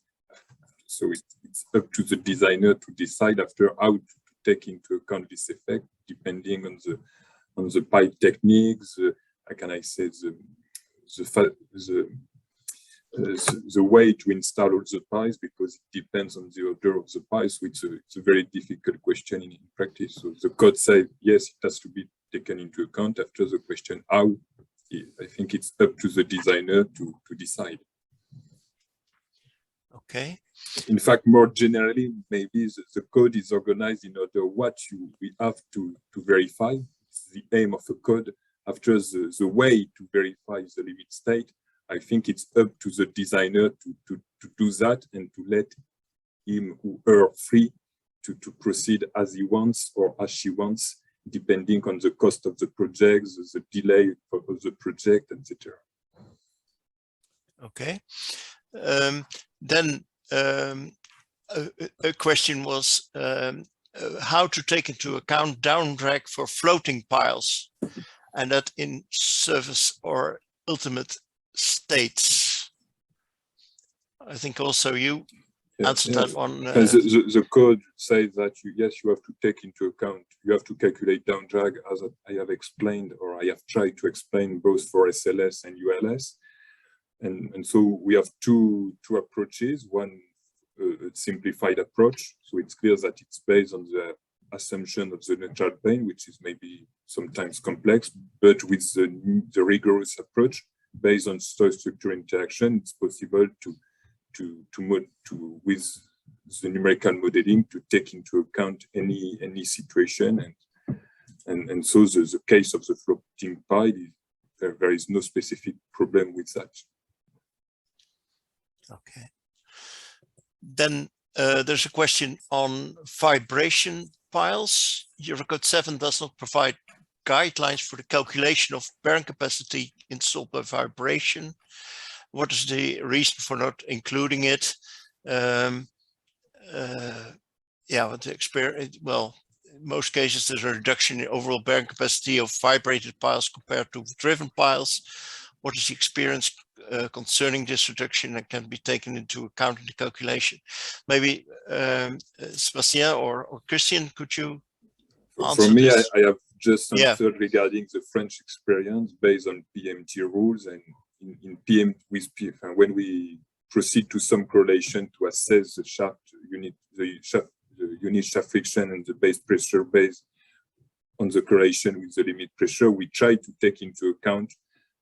So it's up to the designer to decide after how to take into account this effect, depending on the pipe techniques. How can I say the way to install all the piles, because it depends on the order of the piles. So it's a very difficult question in practice. So the code says yes, it has to be taken into account. After the question how, I think it's up to the designer to decide. Okay. In fact, more generally, maybe the code is organized in order what we have to verify. It's the aim of a code. After the way to verify the limit state, I think it's up to the designer to do that and to let him or her free to proceed as he wants or as she wants, depending on the cost of the project, the delay of the project, etc. Okay. Then a question was how to take into account down drag for floating piles, and that in surface or ultimate states. I think also you answered that one. The code says that yes, you have to take into account, you have to calculate down drag, as I have explained, or I have tried to explain, both for SLS and ULS. And so we have two approaches. One, a simplified approach. So it's clear that it's based on the assumption of the neutral plane, which is maybe sometimes complex, but with the rigorous approach based on soil structure interaction, it's possible with the numerical modeling to take into account any situation, and so the case of the floating pile, there is no specific problem with that. Okay. Then there's a question on vibration piles. Eurocode 7 does not provide guidelines for the calculation of bearing capacity installed by vibration. What is the reason for not including it? Yeah, with the experience, well, in most cases there's a reduction in overall bearing capacity of vibrated piles compared to driven piles. What is the experience concerning this reduction that can be taken into account in the calculation? Maybe Sébastien or Christian, could you answer For me, this? I have just answered regarding the French experience based on PMT rules, and in PM with when we proceed to some correlation to assess the shaft unit, the unit shaft friction and the base pressure based on the correlation with the limit pressure, we try to take into account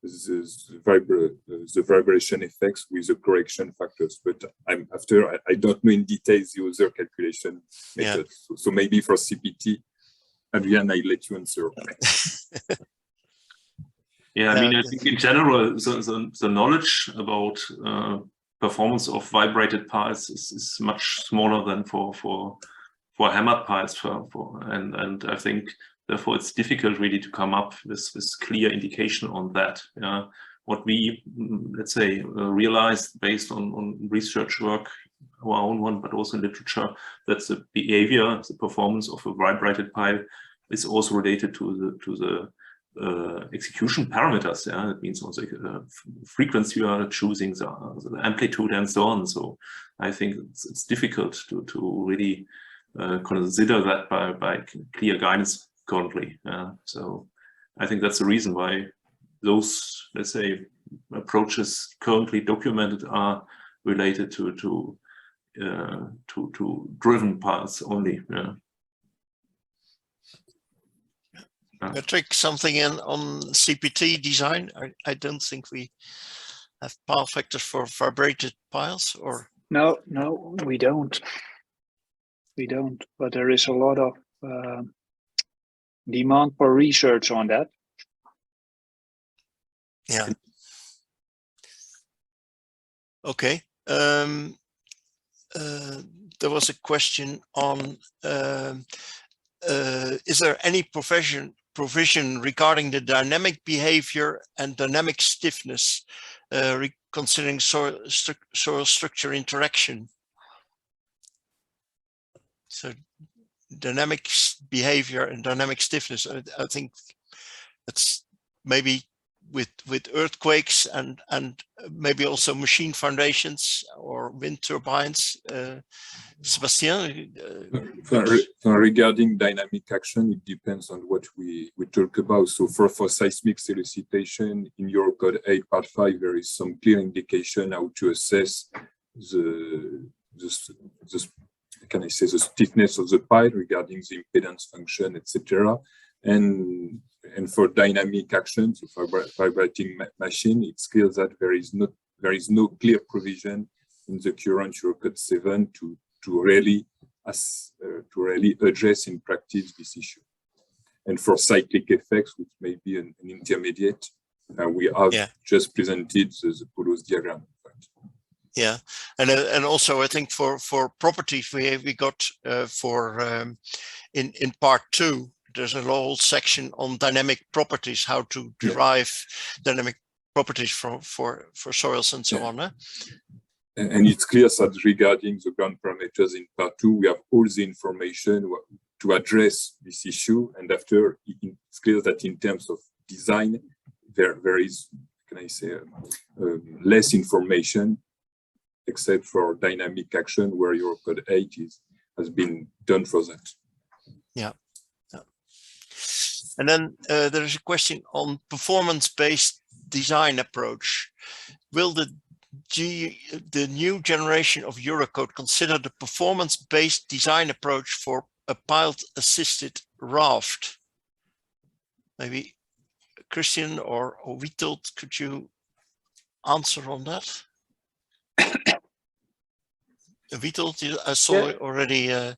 the vibration effects with the correction factors. But I don't know in detail the other calculation methods. Yeah. So maybe for CPT, Adrian, I let you answer. Yeah, I mean, I think in general, the knowledge about performance of vibrated piles is much smaller than for hammered piles. And I think therefore it's difficult really to come up with clear indication on that. What we, let's say, realized based on research work, our own one, but also in literature, that the behavior, the performance of a vibrated pile is also related to the execution parameters. That means also frequency you are choosing, the amplitude and so on. So I think it's difficult to really consider that by clear guidance currently. So I think that's the reason why those, let's say, approaches currently documented are related to driven piles only. Patrick, something in on CPT design? I don't think we have pile factors for vibrated piles, or no, we don't. We don't, but there is a lot of demand for research on that. Yeah. Okay. There was a question on is there any provision regarding the dynamic behavior and dynamic stiffness considering soil structure interaction? So dynamic behavior and dynamic stiffness, I think that's maybe with earthquakes and maybe also machine foundations or wind turbines. Sébastien? Regarding dynamic action, it depends on what we talk about. So for seismic solicitation in Eurocode 8 part 5, there is some clear indication how to assess the stiffness of the pile regarding the impedance function, etc. And for dynamic actions, for vibrating machine, it's clear that there is no clear provision in the current Eurocode 7 to really address in practice this issue. And for cyclic effects, which may be an intermediate, we have just presented the Polos diagram. Yeah, and also I think for properties we got in part 2. There's a whole section on dynamic properties, how to derive dynamic properties for soils and so on. And it's clear that regarding the ground parameters in part 2, we have all the information to address this issue. And after, it's clear that in terms of design, there is, less information, except for dynamic action, where Eurocode 8 has been done for that. Yeah. And then there is a question on performance-based design approach. Will the new generation of Eurocode consider the performance-based design approach for a piled-assisted raft? Maybe Christian or Witold, could you answer on that? Witold, I saw already.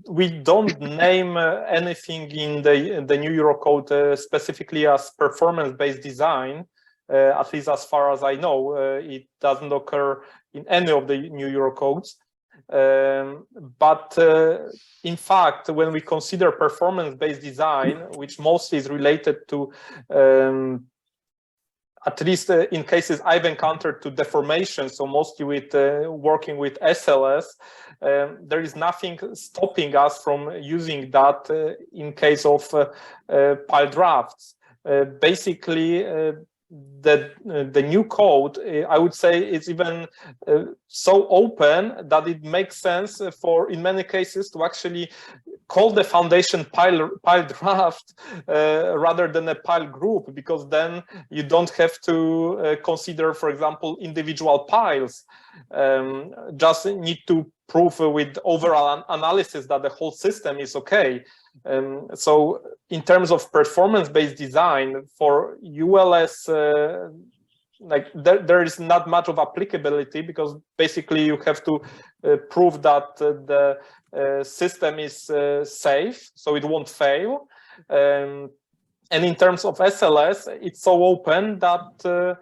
We don't name anything in the new Eurocode specifically as performance-based design. At least as far as I know, it doesn't occur in any of the new Eurocodes. But in fact, when we consider performance-based design, which mostly is related to, at least in cases I've encountered, to deformation, so mostly with working with SLS, there is nothing stopping us from using that in case of pile drafts. Basically, the new code, I would say, is even so open that it makes sense for, in many cases, to actually call the foundation pile draft rather than a pile group, because then you don't have to consider, for example, individual piles. Just need to prove with overall analysis that the whole system is okay. So in terms of performance-based design for ULS, like there is not much of applicability, because basically you have to prove that the system is safe, so it won't fail. And in terms of SLS, it's so open that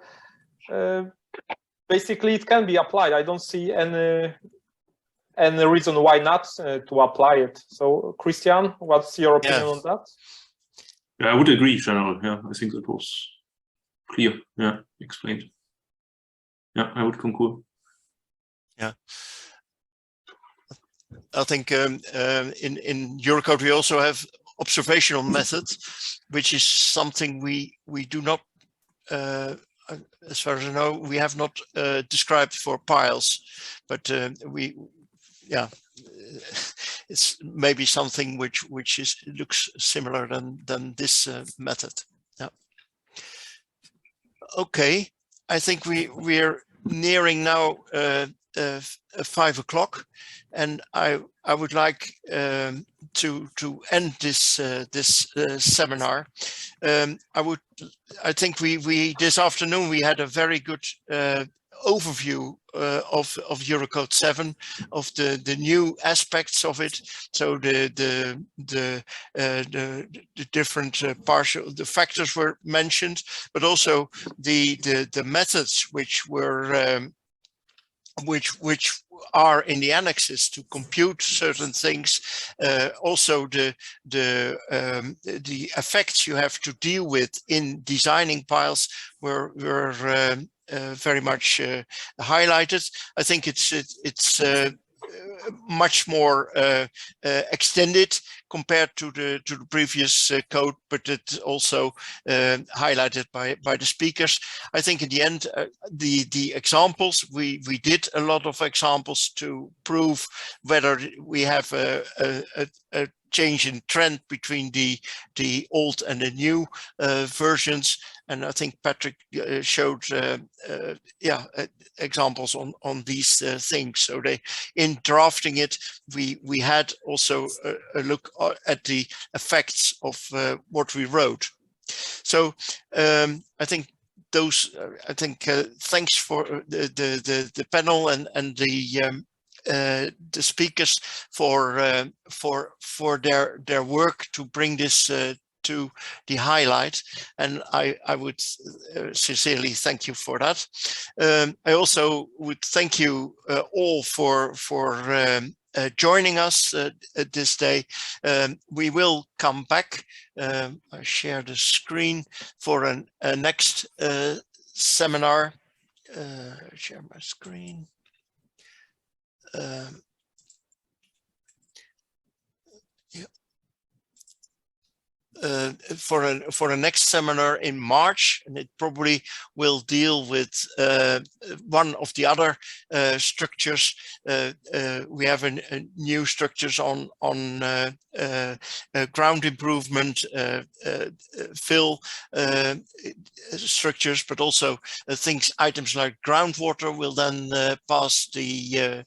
basically it can be applied. I don't see any reason why not to apply it. So, Christian, what's your opinion on that? Yeah, I would agree, General. Yeah, I think that was clear. Yeah, explained. Yeah, I would concur. Yeah, I think in Eurocode we also have observational methods, which is something we do not, as far as I know, we have not described for piles, but yeah, it's maybe something which looks similar than this method. Yeah. Okay, I think we're nearing now 5 o'clock, and I would like to end this seminar. I think we this afternoon we had a very good overview of Eurocode 7, of the new aspects of it. So the different partial factors were mentioned, but also the methods which were which are in the annexes to compute certain things. Also the effects you have to deal with in designing piles were very much highlighted. I think it's much more extended compared to the previous code, but it's also highlighted by the speakers. I think in the end, the examples, we did a lot of examples to prove whether we have a change in trend between the old and the new versions. And I think Patrick showed examples on these things. So in drafting it, we had also a look at the effects of what we wrote. So I think those. Thanks for the panel and the speakers for their work to bring this to the highlight, and I would sincerely thank you for that. I also would thank you all for joining us this day. We will come back. I share the screen for a next seminar. Share my screen. For a next seminar in March, and it probably will deal with one of the other structures. We have a new structures on ground improvement, fill structures, but also items like groundwater will then pass the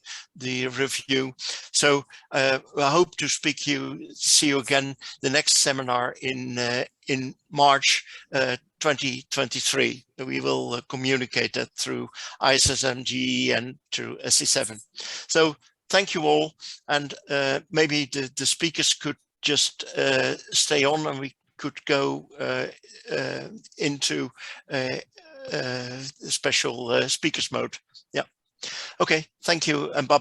review. So I hope to see you again the next seminar in March 2023. We will communicate that through ISSMG and through SE7. So thank you all, and maybe the speakers could just stay on, and we could go into special speakers mode. Yeah. Okay. Thank you, and bye-bye.